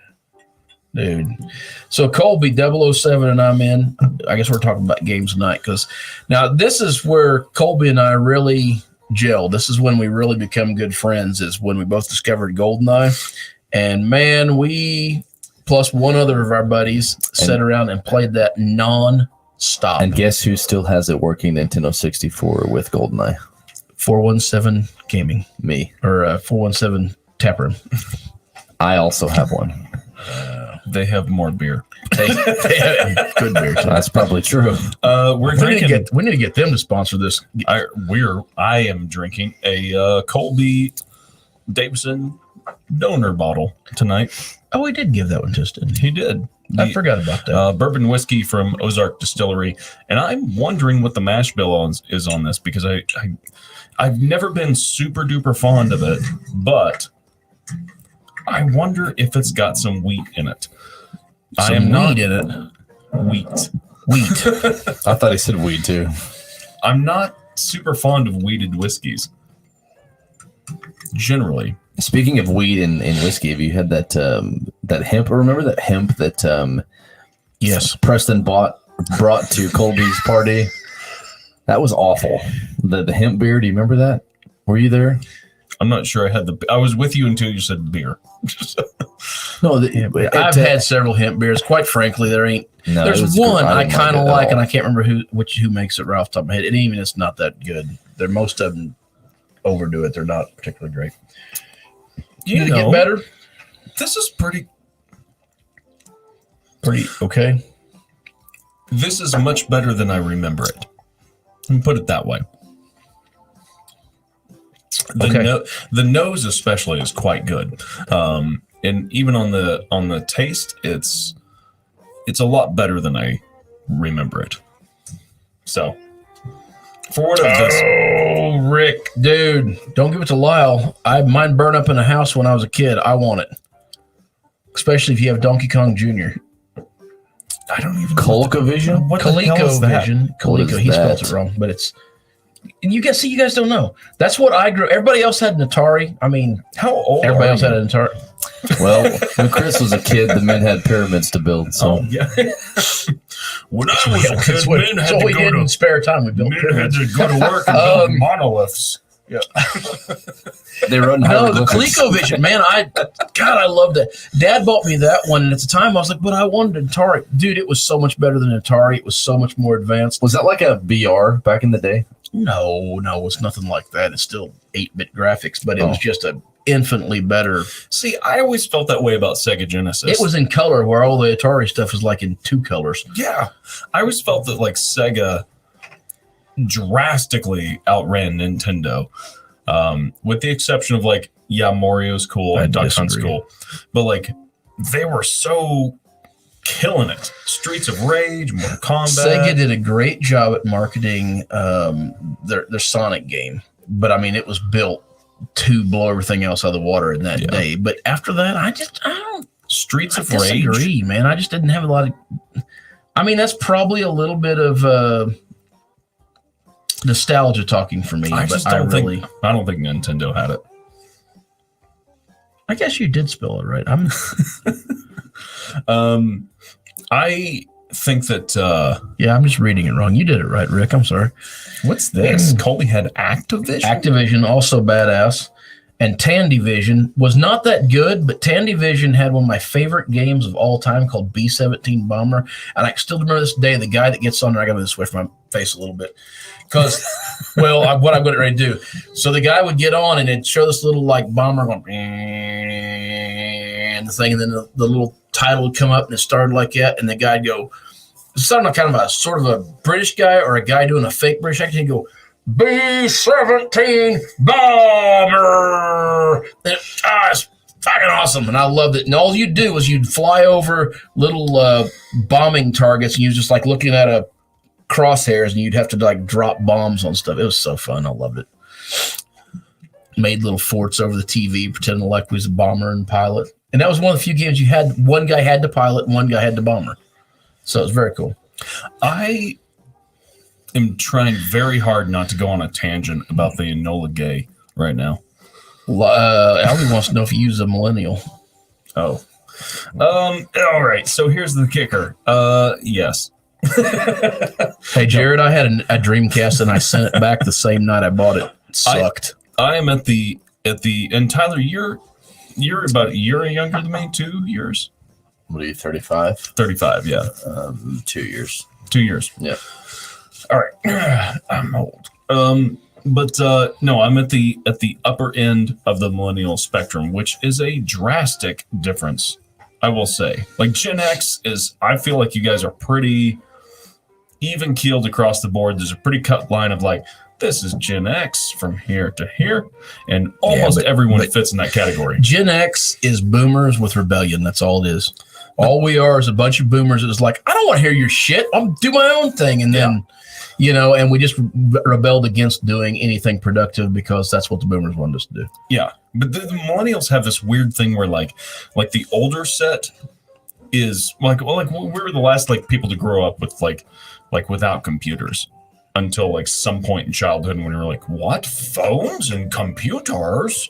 Dude. So Colby 007 and I'm in. I guess we're talking about games tonight because now this is where Colby and I really gel. This is when we really become good friends, is when we both discovered GoldenEye. And man, we plus one other of our buddies sat around and played that non-stop. And guess who still has it working Nintendo 64 with GoldenEye? 417 Gaming. Me. Or 417 Taproom. I also have one. They have more beer. They have good beer. So that's probably true. We need to get them to sponsor this. I am drinking a Colby Davison donor bottle tonight. Oh, he did give that one to us, didn't he? He did. I forgot about that. Bourbon whiskey from Ozark Distillery, and I'm wondering what the mash bill is on this because I've never been super duper fond of it, but I wonder if it's got some wheat in it. I am not in it. Wheat. I thought he said weed too. I'm not super fond of wheated whiskeys. Generally. Speaking of weed in whiskey, have you had that hemp? Remember that hemp that yes, Preston brought to Colby's party? That was awful. The hemp beer. Do you remember that? Were you there? I'm not sure. I was with you until you said beer. No, I've had several hemp beers. Quite frankly, there ain't. No, there's one I kind of like, and I can't remember who makes it right off the top of my head. And even it's not that good. Most of them overdo it. They're not particularly great. You need to get better. This is pretty okay. This is much better than I remember it. Let me put it that way. The nose especially is quite good, and even on the taste, it's a lot better than I remember it. So, for what of this? Oh, Rick, dude, don't give it to Lyal. I had mine burn up in a house when I was a kid. I want it, especially if you have Donkey Kong Jr. I don't even ColecoVision. What ColecoVision? Coleco. He spells it wrong, but it's. And you guys don't know. That's what I grew. Everybody else had an Atari. I mean, how old? Everybody else had an Atari. Well, when Chris was a kid, the men had pyramids to build. So yeah. When I was a kid, men had to go in spare time. We built pyramids. Had to go to work and build monoliths. Yeah. They run the ColecoVision, man. I love that. Dad bought me that one, and at the time I was like, but I wanted an Atari. Dude, it was so much better than Atari. It was so much more advanced. Was that like a BR back in the day? No, it's nothing like that. It's still 8-bit graphics, but it was just a infinitely better. See, I always felt that way about Sega Genesis. It was in color, where all the Atari stuff is like in 2 colors. Yeah. I always felt that like Sega drastically outran Nintendo, with the exception of like, yeah, Mario's cool and Duck Hunt's cool, but like they were so killing it. Streets of Rage, Mortal Kombat. Sega did a great job at marketing their Sonic game, but I mean it was built to blow everything else out of the water in that day. But after that, I don't. Streets of Rage, man. I just didn't have a lot of. I mean, that's probably a little bit of nostalgia talking for me. I don't think Nintendo had it. I guess you did spell it right. I think that. I'm just reading it wrong. You did it right, Rick. I'm sorry. What's this? Colby had Activision. Activision, also badass. And Tan Division was not that good, but Tan Division had one of my favorite games of all time called B-17 Bomber. And I still remember this day, the guy that gets on there, I got to switch my face a little bit. Because, what I'm getting ready to do. So the guy would get on and it'd show this little like bomber going, and the thing, and then the little title would come up and it started like that. And the guy'd go, it sounded like kind of a sort of a British guy or a guy doing a fake British accent. He'd go, B-17 Bomber. And it's fucking awesome. And I loved it. And all you'd do was you'd fly over little bombing targets and you was just like looking at a crosshairs and you'd have to like drop bombs on stuff. It was so fun. I loved it. Made little forts over the TV, pretending like we was a bomber and pilot. And that was one of the few games you had. One guy had to pilot and one guy had to bomber. So it was very cool. I am trying very hard not to go on a tangent about the Enola Gay right now. Albie wants to know if you use a millennial. Oh. All right. So here's the kicker. Yes. Hey, Jared, I had a Dreamcast and I sent it back the same night I bought it. It sucked. I am at the and Tyler, you're about a year younger than me, 2 years. What are you, 35? 35, yeah. 2 years. 2 years. Yeah. All right. I'm old. But no, I'm at the upper end of the millennial spectrum, which is a drastic difference, I will say. Like Gen X is, I feel like you guys are pretty even keeled across the board. There's a pretty cut line of like, this is Gen X from here to here, and almost everyone fits in that category. Gen X is boomers with rebellion. That's all it is. All we are is a bunch of boomers that is like, I don't want to hear your shit. I'll do my own thing. And then, and we just rebelled against doing anything productive because that's what the boomers wanted us to do. Yeah. But the millennials have this weird thing where like the older set is like we were the last like people to grow up with like without computers until like some point in childhood when we were like, what, phones and computers?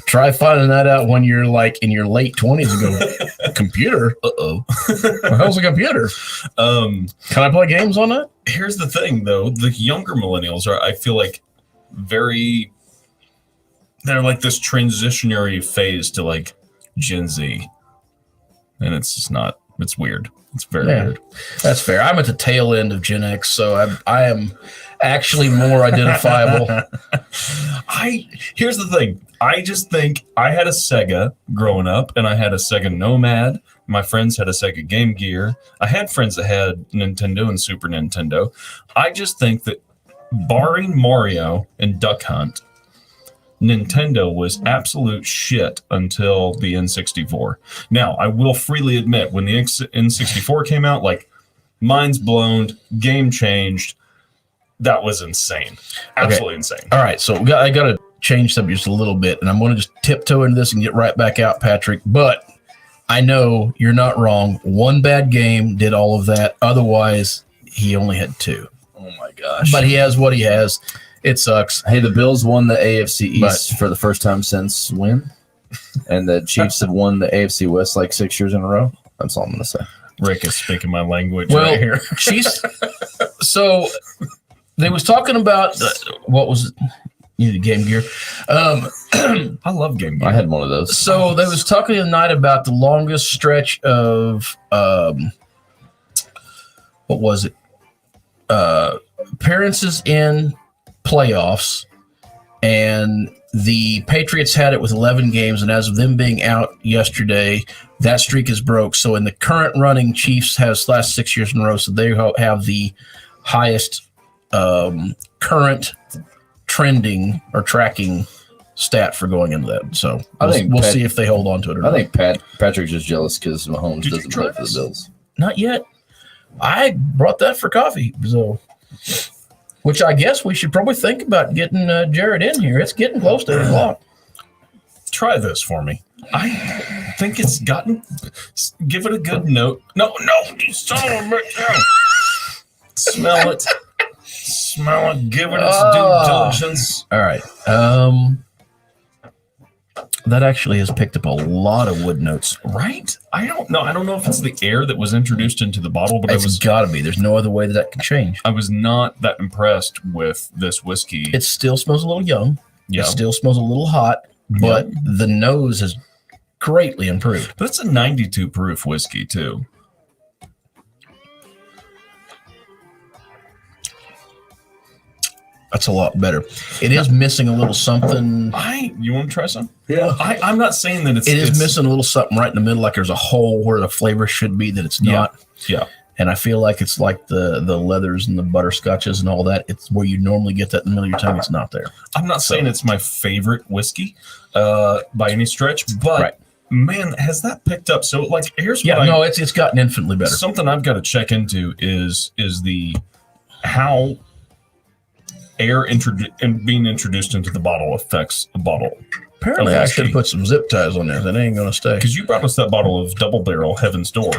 Try finding that out when you're like in your late 20s and go, computer? Uh-oh. What the hell's a computer? Can I play games on it? Here's the thing though, the younger millennials are, I feel like, they're like this transitionary phase to like Gen Z. And it's just not, it's weird. It's very weird. That's fair. I'm at the tail end of Gen X, so I am actually more identifiable. Here's the thing. I just think I had a Sega growing up, and I had a Sega Nomad. My friends had a Sega Game Gear. I had friends that had Nintendo and Super Nintendo. I just think that barring Mario and Duck Hunt, Nintendo was absolute shit until the N64. Now, I will freely admit, when the N64 came out, like, mind's blown, game changed. That was insane. Absolutely insane. All right, so I got to change subject just a little bit, and I'm going to just tiptoe into this and get right back out, Patrick. But I know you're not wrong. One bad game did all of that. Otherwise, he only had two. Oh, my gosh. But he has what he has. It sucks. Hey, the Bills won the AFC East for the first time since when? And the Chiefs have won the AFC West like 6 years in a row. That's all I'm going to say. Rick is speaking my language right here. Chiefs. So they was talking about what was it? You need a Game Gear. I love Game Gear. I had one of those. So they was talking tonight about the longest stretch of what was it? Appearances in playoffs, and the Patriots had it with 11 games, and as of them being out yesterday, that streak is broke. So in the current running, Chiefs has last 6 years in a row, so they have the highest current trending or tracking stat for going into that. So we'll see if they hold on to it or not. I think Patrick's just jealous because Mahomes doesn't play for the Bills. Not yet. I brought that for coffee, so which I guess we should probably think about getting Jared in here. It's getting close to 8 o'clock. Try this for me. I think it's gotten. Give it a good note. No, you son of a bitch. Smell it. Smell it. Give it its due diligence. All right. That actually has picked up a lot of wood notes. Right? I don't know. I don't know if it's the air that was introduced into the bottle, but It's got to be. There's no other way that can change. I was not that impressed with this whiskey. It still smells a little young. Yeah. It still smells a little hot, but the nose has greatly improved. But it's a 92 proof whiskey too. That's a lot better. It is missing a little something. You want to try some? Yeah. I'm not saying that it's missing a little something right in the middle, like there's a hole where the flavor should be that it's not. Yeah. And I feel like it's like the leathers and the butterscotches and all that. It's where you normally get that in the middle of your tongue. It's not there. I'm not saying it's my favorite whiskey by any stretch, but man, has that picked up? So like, here's what it's gotten infinitely better. Something I've got to check into is the how air being introduced into the bottle affects the bottle. Apparently, I should have put some zip ties on there. That ain't going to stay. Because you brought us that bottle of Double Barrel Heaven's Door,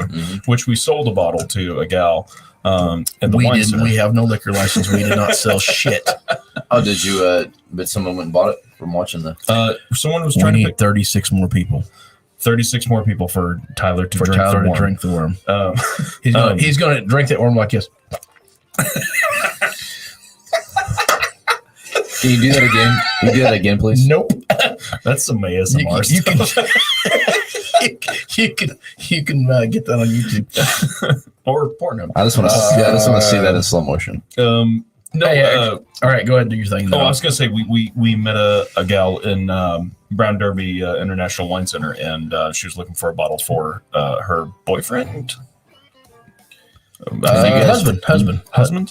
which we sold a bottle to a gal. And we have no liquor license. We did not sell shit. Oh, did you? But someone went and bought it from watching the. Someone was trying to pick 36 more people. 36 more people for Tyler to drink the worm. He's going to drink that worm like this. Can you do that again? Can you do that again, please? Nope. That's some ASMR You can get that on YouTube or Pornhub. I just want to see that in slow motion. All right, go ahead and do your thing. I was gonna say we met a gal in Brown Derby International Wine Center, and she was looking for a bottle for her boyfriend. Husband.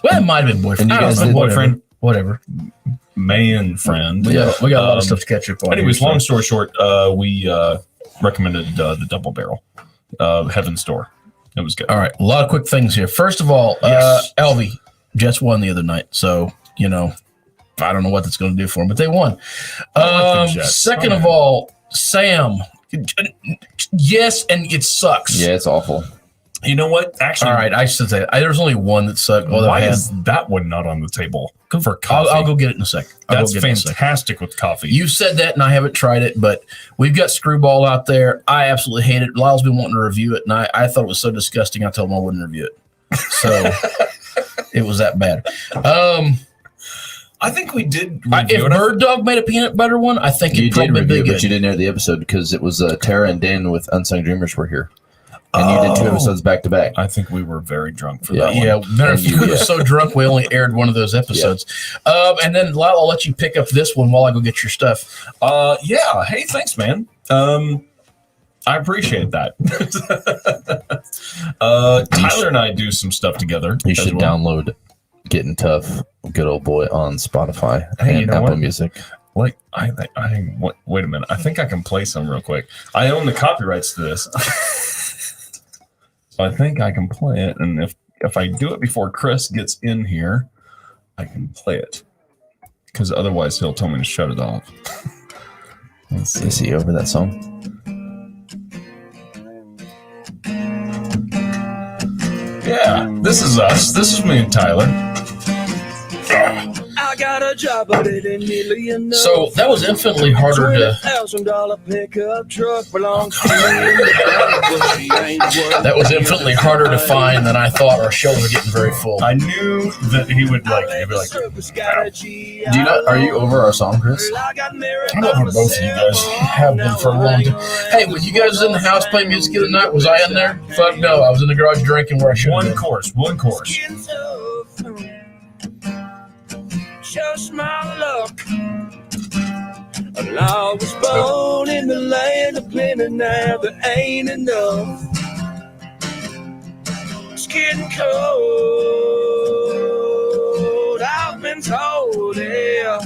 Well, it might have been boyfriend. And you guys did boyfriend, whatever. Man friend. We got a lot of stuff to catch up on. Anyways, long story short, we recommended the Double Barrel Heaven's Door. It was good. All right, a lot of quick things here. First of all, Elvie Jets won the other night, so I don't know what that's going to do for them, but they won. Second of all, Sam, yes, and it sucks. Yeah, it's awful. You know what? Actually, all right, I should say there's only one that sucked. Why is that one not on the table for coffee? I'll go get it in a sec. That's fantastic with coffee. You said that, and I haven't tried it, but we've got Screwball out there. I absolutely hate it. Lyle's been wanting to review it, and I thought it was so disgusting. I told him I wouldn't review it. So it was that bad. I think we did. If Bird Dog made a peanut butter one, I think you it probably did review, be good. But you didn't air the episode because it was Tara and Dan with Unsung Dreamers were here. And you did 2 episodes back to back. I think we were very drunk for that one. Yeah, we were so drunk we only aired one of those episodes. Yeah. And then Lyle, I'll let you pick up this one while I go get your stuff. Yeah. Hey, thanks, man. I appreciate that. Tyler and I do some stuff together. You should download Getting Tough, Good Old Boy on Spotify and Apple Music. Like wait a minute. I think I can play some real quick. I own the copyrights to this. So I think I can play it, and if I do it before Chris gets in here, I can play it. Because otherwise he'll tell me to shut it off. Let's see. Is he over that song? Yeah, this is us. This is me and Tyler. I got a job, but it ain't nearly enough. So that was infinitely harder to. $20,000 pickup truck belongs to me. That was infinitely harder to find than I thought. Our shows were getting very full. I knew that he would like. He'd be like, Do you know? Are you over our song, Chris? I'm over both of you guys. Have been for a long time. Hey, when you guys was in the house playing music the other night, was I in there? Fuck no, I was in the garage drinking where I should have been. One course. Just my luck. I was born in the land of plenty. Now there ain't enough. It's getting cold. I've been told, yeah.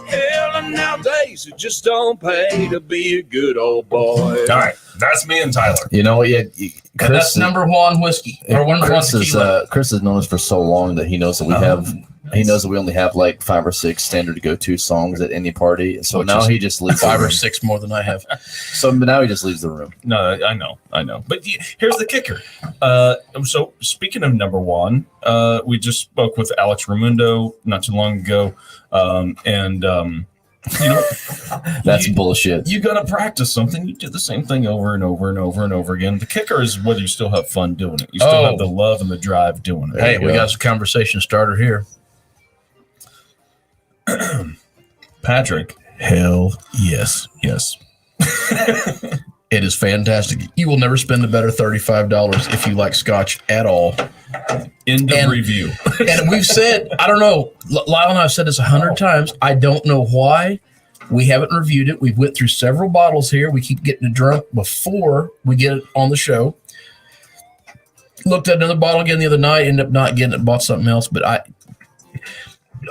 Hell, and nowadays it just don't pay to be a good old boy. All right, that's me and Tyler. You know what? Yeah, Chris, that's number one whiskey. Or Chris has known us for so long that he knows that we have. He knows that we only have like 5 or 6 standard go-to songs at any party. So now he just leaves 5 or 6 more than I have. So now he just leaves the room. No, I know. But here's the kicker. So speaking of number one, we just spoke with Alex Raimundo not too long ago, that's bullshit. You got to practice something. You do the same thing over and over and over and over again. The kicker is whether you still have fun doing it. You still have the love and the drive doing it. Hey, we got a conversation starter here. Patrick. Hell yes. Yes. It is fantastic. You will never spend a better $35 if you like Scotch at all. End of review. And we've said, I don't know, Lyal and I have said this 100 times. I don't know why we haven't reviewed it. We've went through several bottles here. We keep getting drunk before we get it on the show. Looked at another bottle again the other night, ended up not getting it, bought something else. But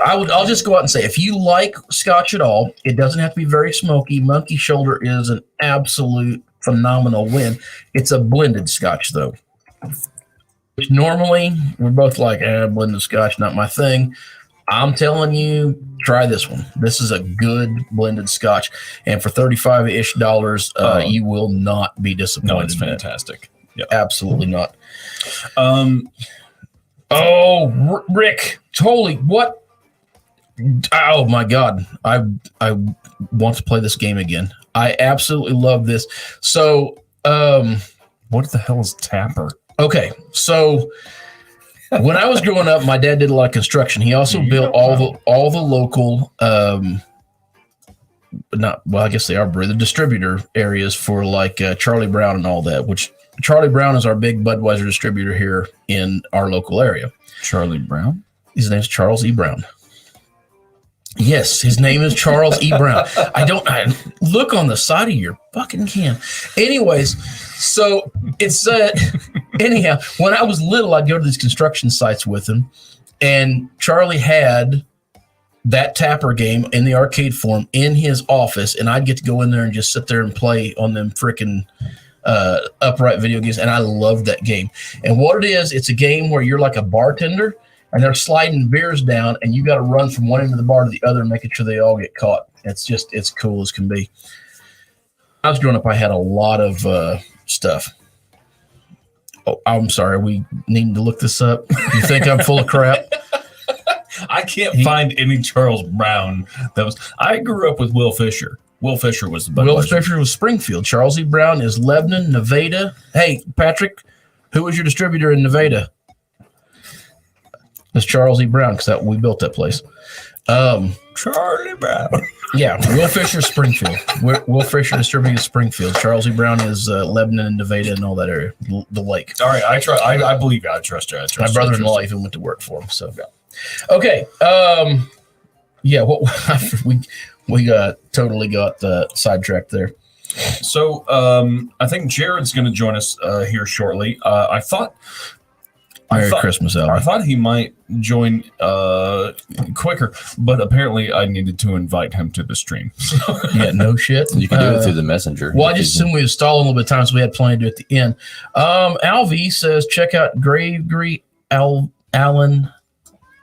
I'll just go out and say, if you like Scotch at all, it doesn't have to be very smoky. Monkey Shoulder is an absolute phenomenal win. It's a blended Scotch, though. Which normally, we're both like, blended Scotch, not my thing. I'm telling you, try this one. This is a good blended Scotch. And for $35-ish, you will not be disappointed. No, it's fantastic. Yeah, absolutely not. Rick, holy, what? Oh my God. I want to play this game again. I absolutely love this. So, what the hell is Tapper? Okay. So when I was growing up, my dad did a lot of construction. He also built all the local, I guess they are the distributor areas for like Charlie Brown and all that, which Charlie Brown is our big Budweiser distributor here in our local area. Charlie Brown? His name is Charles E. Brown. Yes, his name is Charles E. Brown. I look on the side of your fucking can. Anyways, so it's anyhow, when I was little, I'd go to these construction sites with him, and Charlie had that Tapper game in the arcade form in his office, and I'd get to go in there and just sit there and play on them freaking upright video games, and I loved that game. And what it is, it's a game where you're like a bartender, and they're sliding beers down, and you got to run from one end of the bar to the other, making sure they all get caught. It's cool as can be. I was growing up, I had a lot of stuff. Oh, I'm sorry. We need to look this up. You think I'm full of crap? I can't find any Charles Brown. I grew up with Will Fisher. Will Fisher was the Budweiser. Will Fisher was Springfield. Charles E. Brown is Lebanon, Nevada. Hey, Patrick, who was your distributor in Nevada? It's Charles E. Brown, because we built that place. Charlie Brown. Yeah, Will Fisher, Springfield. Will Fisher distributed Springfield. Charles E. Brown is Lebanon and Nevada and all that area, the lake. All right, I believe you. I trust you. My brother-in-law even went to work for him. So, okay. We totally got sidetracked there. So I think Jared's going to join us here shortly. I thought Christmas, Al. I thought he might join quicker, but apparently I needed to invite him to the stream. Yeah, no shit. You can do it through the messenger. Well, I just assumed we would stall a little bit of time, so we had plenty to do at the end. Alvi says, check out Gregory Alan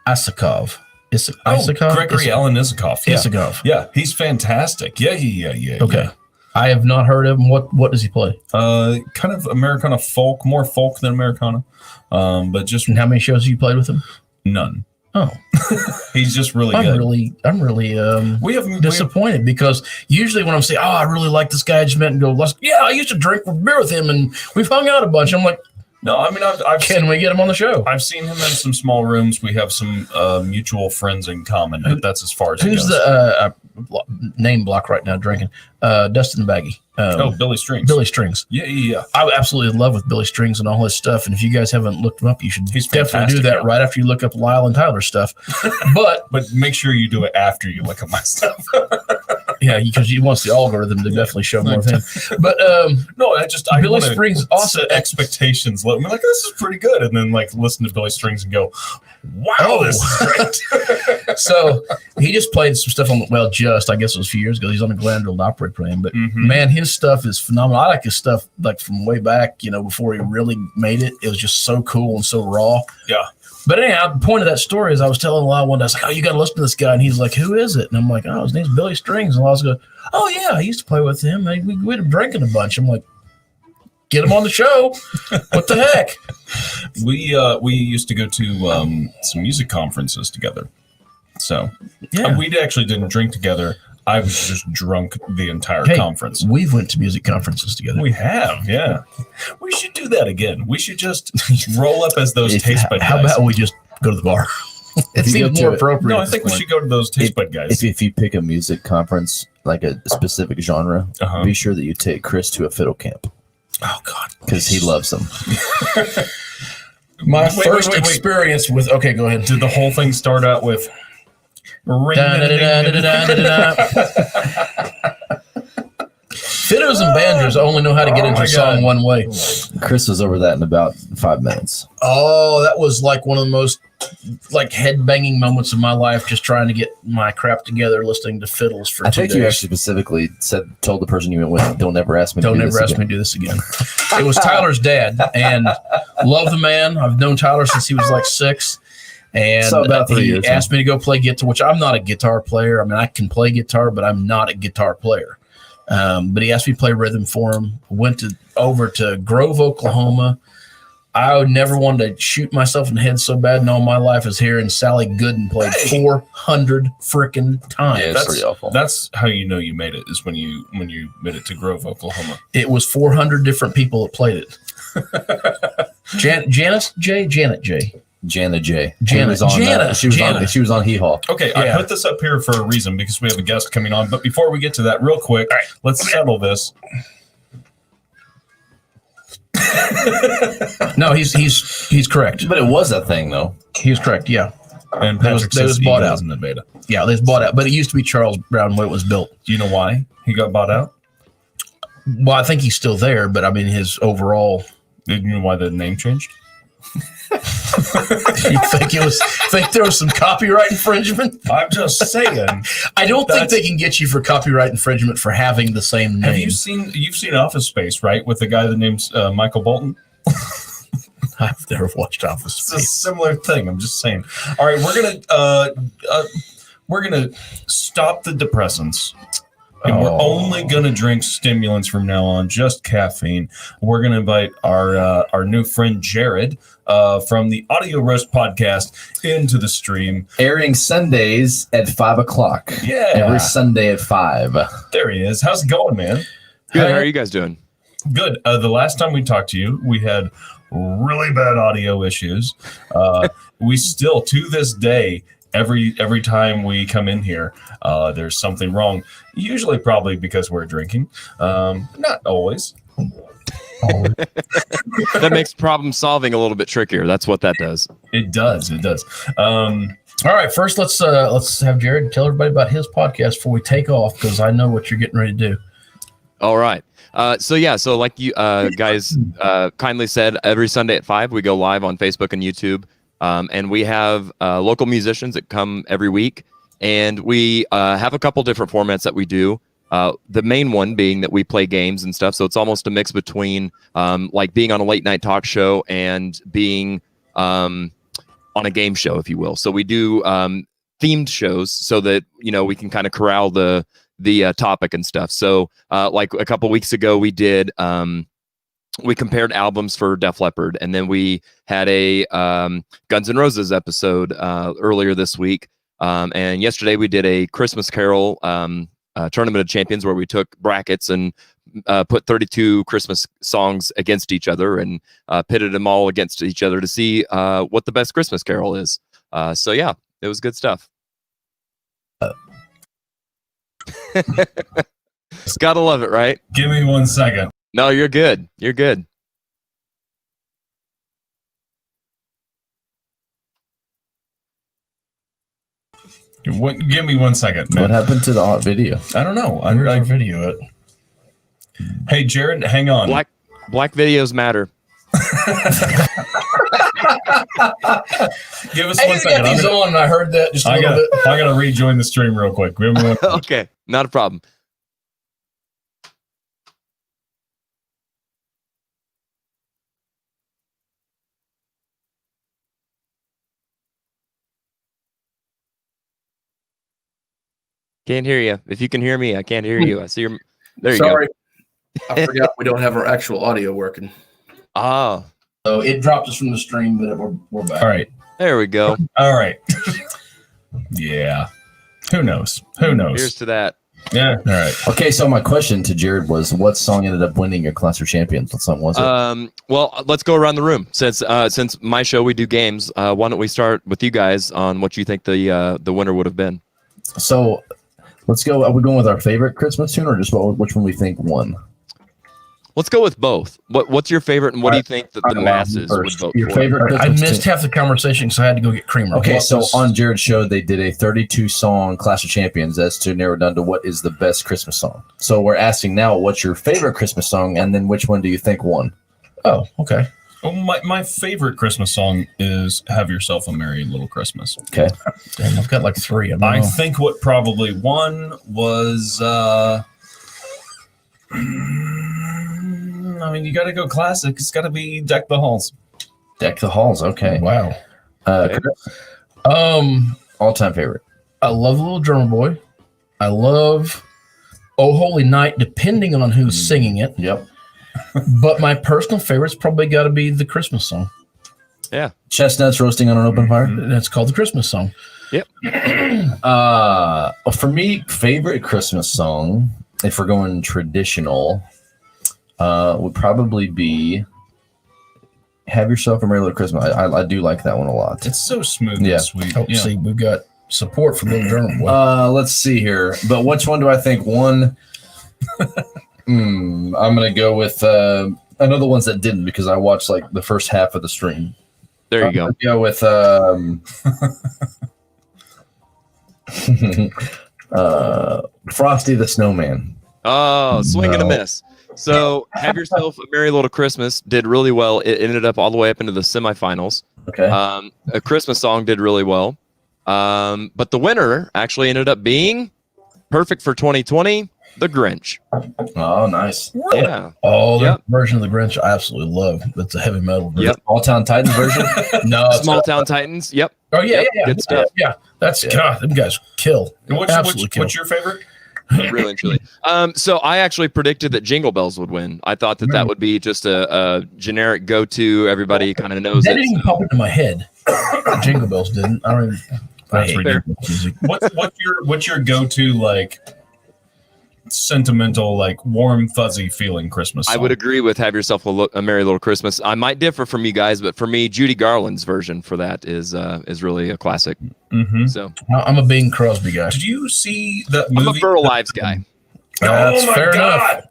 Isakov. Isakov? Gregory Alan Isakov. Yeah. Isakov. Yeah, he's fantastic. Yeah. Okay. Yeah. I have not heard of him. What does he play? Kind of Americana folk, more folk than Americana. But just. And how many shows have you played with him? None. Oh, he's just really good. I'm really disappointed because usually when I'm saying, I really like this guy, I just met and go, I used to drink beer with him and we've hung out a bunch. I'm like, no, I mean, can we get him on the show? I've seen him in some small rooms. We have some mutual friends in common, but that's as far as who's the name block right now drinking? Dustin Baggy. Billy Strings. Billy Strings. Yeah. I absolutely love with Billy Strings and all his stuff. And if you guys haven't looked him up, you should definitely do that right after you look up Lyal and Tyler's stuff. But make sure you do it after you look up my stuff. Yeah, because he wants the algorithm to definitely show more of him. But no, I Billy Strings also set expectations low. I'm like, this is pretty good, and then like listen to Billy Strings and go, wow, this is great. So he just played some stuff on. Well, I guess it was a few years ago. He's on the Glenville Opry playing, but man, his stuff is phenomenal. I like his stuff like from way back, before he really made it. It was just so cool and so raw. Yeah. But anyhow, the point of that story is I was telling Lyle one day, I was like, you got to listen to this guy. And he's like, who is it? And I'm like, his name's Billy Strings. And I was going, oh, yeah, I used to play with him. We'd have drinking a bunch. I'm like, get him on the show. What the heck? We used to go to some music conferences together. So we actually didn't drink together. I was just drunk the entire conference. We've went to music conferences together. We have, yeah. We should do that again. We should just roll up as those taste bud guys. How about we just go to the bar? It seems more appropriate. No, I think we should go to those Tastebudguys. If you pick a music conference, like a specific genre, be sure that you take Chris to a fiddle camp. Oh, God. Because he loves them. My first experience with... Okay, go ahead. Did the whole thing start out with... Fiddles and banjos only know how to get into a song one way. Chris was over that in about 5 minutes. Oh, that was like one of the most like head-banging moments of my life, just trying to get my crap together listening to fiddles for 2 days. I think you actually specifically told the person you went with, don't ever ask me to do this again. It was Tyler's dad, and love the man. I've known Tyler since he was like 6. And so about 3 years, asked me to go play guitar, which I'm not a guitar player. I mean, I can play guitar, but I'm not a guitar player. But he asked me to play rhythm for him. Went over to Grove, Oklahoma. I never wanted to shoot myself in the head so bad in all my life as hearing Sally Gooden played 400 freaking times. Yeah, that's pretty awful. That's how you know you made it, is when you made it to Grove, Oklahoma. It was 400 different people that played it. Janet J. She was on Hee Haw. Okay, I put this up here for a reason because we have a guest coming on. But before we get to that, real quick, let's settle this. No, he's correct. But it was a thing, though. He was correct. Yeah, and Patrick was bought out in the beta. Yeah, they was bought out. But it used to be Charles Brown when it was built. Do you know why he got bought out? Well, I think he's still there, but I mean his overall. Did you know why the name changed? You think there was some copyright infringement? I'm just saying. I don't think they can get you for copyright infringement for having the same name. Have you've seen Office Space, right? With the guy that name's Michael Bolton. I've never watched Office Space. It's a similar thing. I'm just saying. All right, we're gonna stop the depressants. And we're only going to drink stimulants from now on, just caffeine. We're going to invite our new friend Jared from the Audio Roast podcast into the stream. Airing Sundays at 5 o'clock. Yeah. Every Sunday at 5. There he is. How's it going, man? Good. How are you guys doing? Good. The last time we talked to you, we had really bad audio issues. We still, to this day, every time we come in here, there's something wrong. Usually probably because we're drinking. Not always. That makes problem solving a little bit trickier. That's what that does. It does. All right, first let's have Jared tell everybody about his podcast before we take off, because I know what you're getting ready to do. All right. So like you guys kindly said, every Sunday at 5 we go live on Facebook and YouTube. And we have local musicians that come every week, and we have a couple different formats that we do. The main one being that we play games and stuff. So it's almost a mix between like being on a late night talk show and being on a game show, if you will. So we do themed shows so that, we can kind of corral the topic and stuff. So like a couple weeks ago, we did we compared albums for Def Leppard, and then we had a Guns N' Roses episode earlier this week. And yesterday we did a Christmas Carol Tournament of Champions, where we took brackets and put 32 Christmas songs against each other and pitted them all against each other to see what the best Christmas Carol is. So yeah, it was good stuff. Just gotta love it, right? Give me 1 second. No, you're good. You're good. Give me 1 second, man. What happened to the video? I don't know. I video it. Hey, Jared, hang on. Black videos matter. Give us 1 second. These on, and I heard that just a little bit. I gotta rejoin the stream real quick. Give me 1 second. Okay, not a problem. Can't hear you. If you can hear me, I can't hear you. I see your. There you Sorry. I forgot we don't have our actual audio working. Oh. So it dropped us from the stream, but we're back. All right. There we go. All right. Yeah. Who knows? Here's to that. Yeah. All right. Okay, so my question to Jared was, what song ended up winning your Class of Champions? What song was it? Well, let's go around the room. Since my show we do games, why don't we start with you guys on what you think the winner would have been? So let's go. Are we going with our favorite Christmas tune, or just which one we think won? Let's go with both. What's your favorite, and what do you think that the masses would vote Your for? favorite I Christmas missed tune? half the conversation, so I had to go get creamer. Okay, What so was- on Jared's show, they did a 32-song Clash of Champions as to narrow down to what is the best Christmas song. So we're asking now, what's your favorite Christmas song, and then which one do you think won? Oh, okay. Well, my favorite Christmas song is "Have Yourself a Merry Little Christmas." Okay. Damn, I've got like 3. I don't I know. think what probably won was. I mean, you got to go classic. It's got to be "Deck the Halls." Deck the Halls. Okay. Wow. Chris, all-time favorite. I love Little Drummer Boy. I love Oh Holy Night, depending on who's singing it. Yep. But my personal favorite's probably got to be the Christmas song. Yeah. Chestnuts roasting on an open fire. That's called the Christmas song. For me, favorite Christmas song, if we're going traditional, would probably be "Have Yourself a Merry Little Christmas." I do like that one a lot. It's so smooth Yeah. and sweet. Oh, Yeah. see, we've got support for Little Drummer Boy. Let's see here. But which one do I think won? I'm gonna go with I know the ones that didn't because I watched like the first half of the stream. There you go. I'll go with Frosty the Snowman. Oh, swing and a No. miss. So, Have Yourself a Merry Little Christmas did really well. It ended up all the way up into the semifinals. Okay. A Christmas song did really well. But the winner actually ended up being perfect for 2020, The Grinch. Oh, nice. Yeah. Oh, the Yep. version of the Grinch I absolutely love. That's a heavy metal version. Yep. All Town Titans version. No, it's Small not- Town Titans. Yep. Oh yeah, Yep, yeah, good yeah, stuff. Yeah, that's God. Them guys kill. And Absolutely kill. what's your favorite? Really and truly. So I actually predicted that Jingle Bells would win. I thought that would be just a generic go-to. Everybody kind of knows That it. didn't even pop into my head. Jingle Bells didn't. I don't even. I That's hate ridiculous. music. What's your go-to like sentimental, like warm, fuzzy feeling Christmas song? I would agree with "Have Yourself a Merry Little Christmas." I might differ from you guys, but for me, Judy Garland's version for that is really a classic. Mm-hmm. So I'm a Bing Crosby guy. Did you see that movie? I'm a Burl Ives guy. That's Oh my fair God. enough.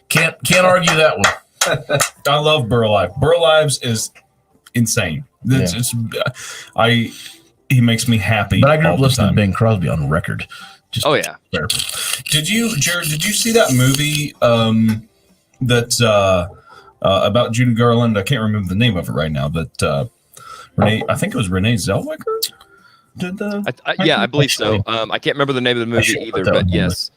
Can't argue that one. I love Burl Ives. Burl Ives is insane. He makes me happy. But I grew all up the listening to time. Bing Crosby on record. Just Oh yeah. there. Jared? Did you see that movie about Judy Garland? I can't remember the name of it right now, but I think it was Renee Zellweger. Did the I believe so. I can't remember the name of the movie should either, put that but on yes,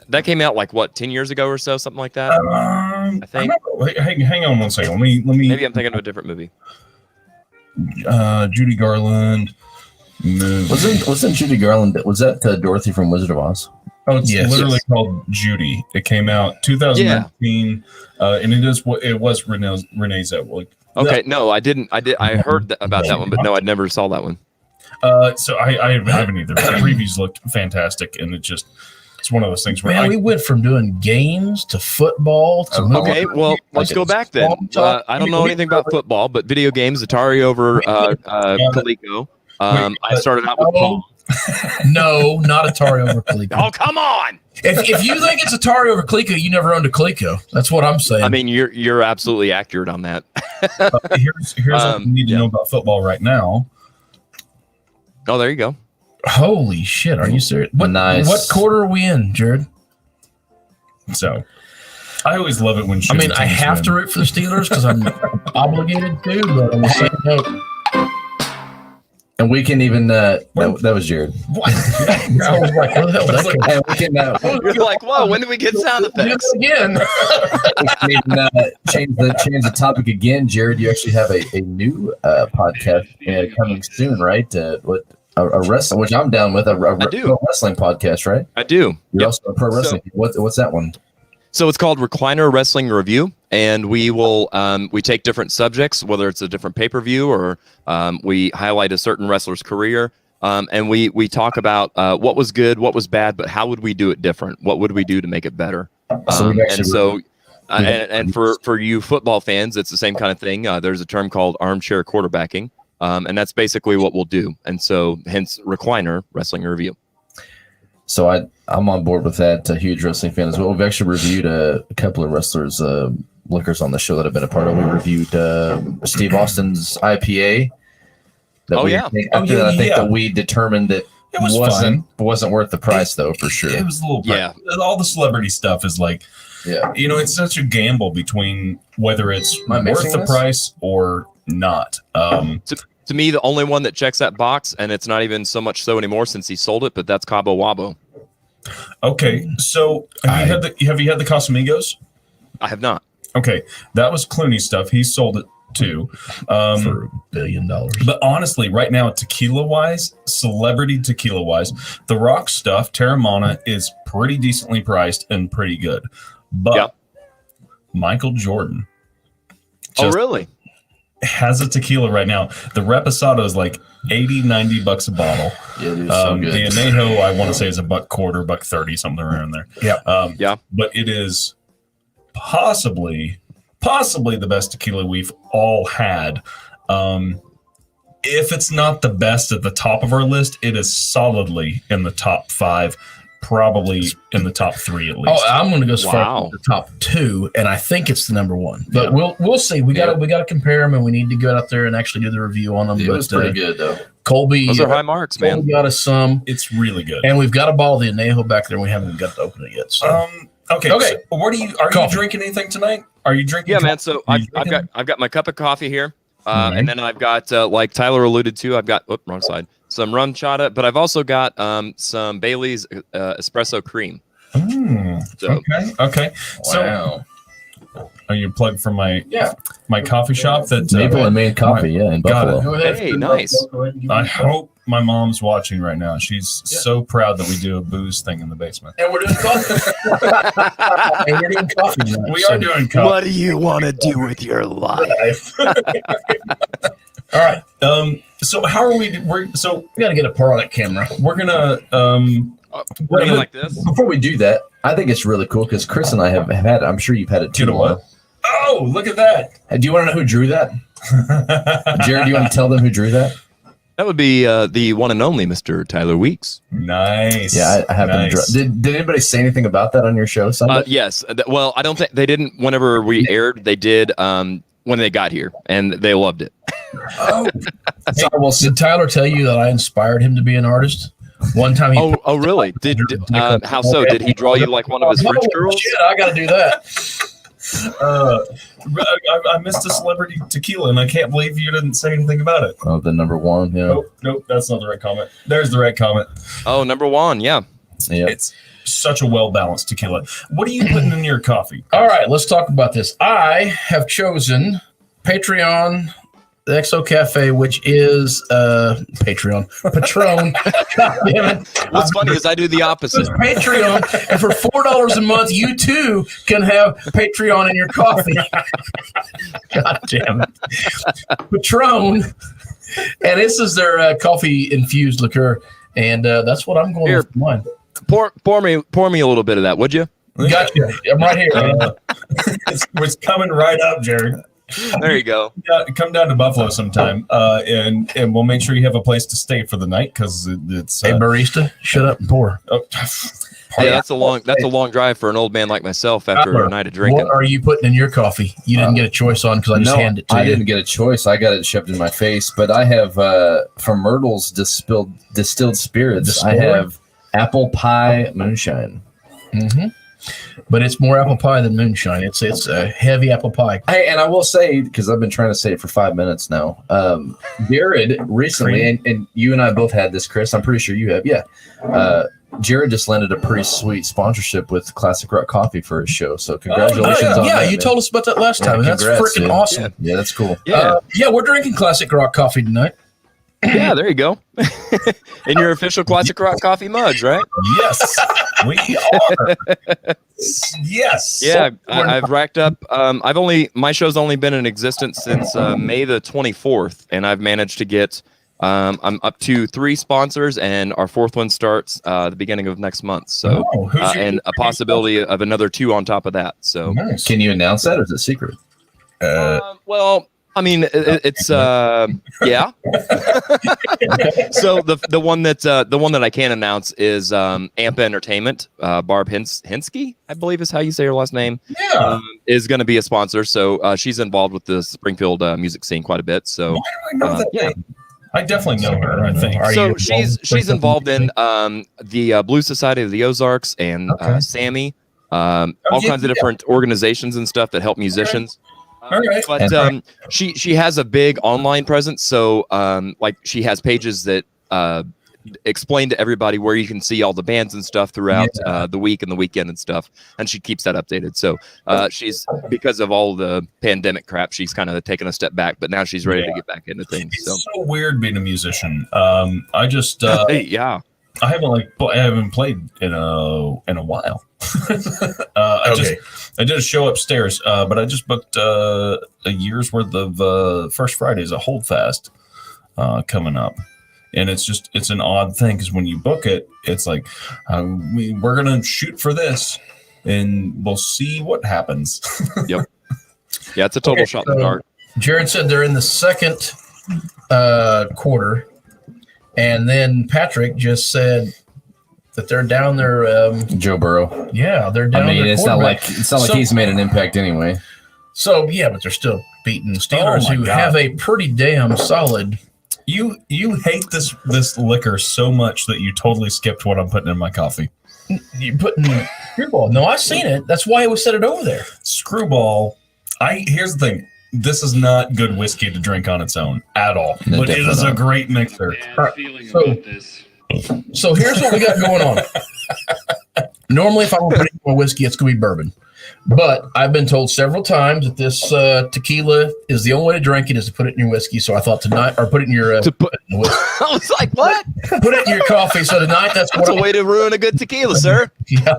that came out like what 10 years ago or so, something like that. I think- Hang on one second. Let me. Maybe I'm thinking of a different movie. Judy Garland. Movie. Wasn't Judy Garland? Was that Dorothy from Wizard of Oz? Oh, it's Yes. literally called Judy. It came out 2019, and it was Renee Zellweger. Okay, no, I didn't. I heard about that one, but no, I never saw that one. So I haven't either. The previews looked fantastic, and it's one of those things where Man, we went from doing games to football to movies. Okay, well, let's go back then. I don't know anything about football, but video games, Atari over Coleco. I started out with Pong. No, not Atari over Coleco. Oh, come on! If you think it's Atari over Coleco, you never owned a Coleco. That's what I'm saying. I mean, you're absolutely accurate on that. here's what you need to know about football right now. Oh, there you go. Holy shit, are you serious? Nice. What quarter are we in, Jared? So I always love it when I mean, I have to root for the Steelers because I'm obligated to, but on the same note, And we can even that was Jared. I was like, where the hell did that come from? And we can You're like, whoa, when did we get sound Do effects? this again. we can change the topic again. Jared, you actually have a new podcast coming soon, right? A wrestling, which I'm down with, a do. pro wrestling podcast, right? I do. You're Yep. also a pro wrestling. What's that one? So it's called Recliner Wrestling Review, and we will we take different subjects, whether it's a different pay-per-view or we highlight a certain wrestler's career. and we talk about what was good, what was bad, but how would we do it different? What would we do to make it better? And for you football fans, it's the same kind of thing. There's a term called armchair quarterbacking, and that's basically what we'll do. And so, hence, Recliner Wrestling Review. So I'm on board with that. A huge wrestling fan as well. We've actually reviewed a couple of wrestlers' liquors on the show that I've been a part of. We reviewed Steve Austin's IPA. I think that we determined that it wasn't worth the price though, for sure. It was a little all the celebrity stuff is like, it's such a gamble between whether it's worth the price or not. To me, the only one that checks that box, and it's not even so much so anymore since he sold it, but that's Cabo Wabo. Okay, so have you had the Casamigos? I have not. Okay, that was Clooney stuff. He sold it too for $1 billion. But honestly, right now, tequila-wise, celebrity tequila-wise, the Rock stuff, Terramana, is pretty decently priced and pretty good. But Michael Jordan, really? Has a tequila right now. The Reposado is like $80-$90 a bottle. Yeah, it is so good. The Anejo, I want to say, is $1.25, $1.30, something around there. Yeah. But it is possibly the best tequila we've all had. If it's not the best at the top of our list, it is solidly in the top 5, probably in the top 3 at least. Oh, I'm going to go as far as the top 2, and I think it's the number 1. But we'll see. We got to compare them, and we need to go out there and actually do the review on them. It was pretty good though. Colby, those are high marks, man. Colby got us some. It's really good, and we've got a bottle of the Anejo back there, and we haven't got to open it yet. So. Okay. So what are you drinking anything tonight? Are you drinking? Yeah, man. So I've got my cup of coffee here, and then I've got like Tyler alluded to, I've got wrong side, some rum chata, but I've also got some Bailey's espresso cream. Okay. Wow. So are you plugged for my coffee shop that Maple and Maine Coffee, in Buffalo. Hey, nice. I hope my mom's watching right now. She's so proud that we do a booze thing in the basement. And we're doing coffee. We are doing coffee. What do you want to do with your life? All right. So how are we? We got to get a pour on that camera. We're gonna like this. Before we do that, I think it's really cool because Chris and I have had. I'm sure you've had it too. What? Oh, look at that! Do you want to know who drew that? Jared, do you want to tell them who drew that? That would be the one and only Mr. Tyler Weeks. Nice. Yeah, I haven't. Did anybody say anything about that on your show Sunday? Yes. Well, I don't think they didn't. Whenever we aired, they did when they got here, and they loved it. Oh, did Tyler tell you that I inspired him to be an artist? One time. Oh, really? Did how so? Did he draw you like one of his French girls? Shit, I got to do that. I missed a celebrity tequila, and I can't believe you didn't say anything about it. Oh, the number 1. Yeah. Nope, that's not the right comment. There's the right comment. Oh, number 1. Yeah. It's such a well-balanced tequila. What are you putting in your coffee? All right, let's talk about this. I have chosen Patron, the XO Cafe, which is Patron. God damn it. What's funny is I do the opposite. It's Patreon, and for $4 a month, you too can have Patreon in your coffee. God damn it. Patron, and this is their coffee-infused liqueur, and that's what I'm going with mine. Pour me a little bit of that, would you? Gotcha. I'm right here. It's coming right up, Jared. There you go. Come down to Buffalo sometime, and we'll make sure you have a place to stay for the night because it's. Hey, barista, shut up and pour. Yeah, that's a long drive for an old man like myself after a night of drinking. What are you putting in your coffee? You didn't get a choice on because I just handed it to you. I didn't get a choice. I got it shoved in my face. But I have from Myrtle's distilled spirits. I have apple pie moonshine. Mm-hmm. But it's more apple pie than moonshine. It's a heavy apple pie. Hey, and I will say, because I've been trying to say it for 5 minutes now, Jared recently, and you and I both had this, Chris. I'm pretty sure you have. Yeah. Jared just landed a pretty sweet sponsorship with Classic Rock Coffee for his show. So congratulations on that. You told us about that last time. And that's freaking awesome. Yeah, that's cool. Yeah. We're drinking Classic Rock Coffee tonight. Yeah, there you go. In your official Classic Rock Coffee mugs, right? Yes, we are. Yes. Yeah, I've racked up. My show's only been in existence since May the 24th, and I've managed to get I'm up to 3 sponsors, and our 4th one starts the beginning of next month. So, and a possibility of another 2 on top of that. So, Nice. Can you announce that, or is it secret? well, I mean, it's yeah. So the one that I can announce is Amp Entertainment. Barb Hinsky, I believe is how you say her last name. Yeah. Is going to be a sponsor. So she's involved with the Springfield music scene quite a bit. So Why do I know that name? I definitely know her. I think. So she's involved in the Blue Society of the Ozarks and Sammy, all kinds of different organizations and stuff that help musicians. All right. But she has a big online presence, so like she has pages that explain to everybody where you can see all the bands and stuff throughout the week and the weekend and stuff, and she keeps that updated. So she's, because of all the pandemic crap, she's kind of taken a step back, but now she's ready to get back into things. It's so weird being a musician. I just yeah. I haven't played in a while. I did a show upstairs, but I just booked a year's worth of First Fridays, a hold fast coming up, and it's an odd thing because when you book it, it's like we're gonna shoot for this, and we'll see what happens. Yep. Yeah, it's a total shot in the dark. Jared said they're in the second quarter. And then Patrick just said that they're down there. Joe Burrow. Yeah, they're down. I mean, their it's not like quarterback. he's made an impact anyway. So yeah, but they're still beating the Steelers, who God. have a pretty damn solid. You hate this liquor so much that you totally skipped what I'm putting in my coffee. You putting Screwball? No, I've seen it. That's why we set it over there. Screwball. Here's the thing. This is not good whiskey to drink on its own at all, No, but it is definitely a not. great mixer. So here's what we got going on. Normally, if I were putting in a whiskey, it's going to be bourbon. But I've been told several times that this tequila is the only way to drink it is to put it in your whiskey. So I thought tonight, or put it in your whiskey. I was like, what? Put it in your coffee. So tonight, that's That's a way to ruin a good tequila, sir. Yeah.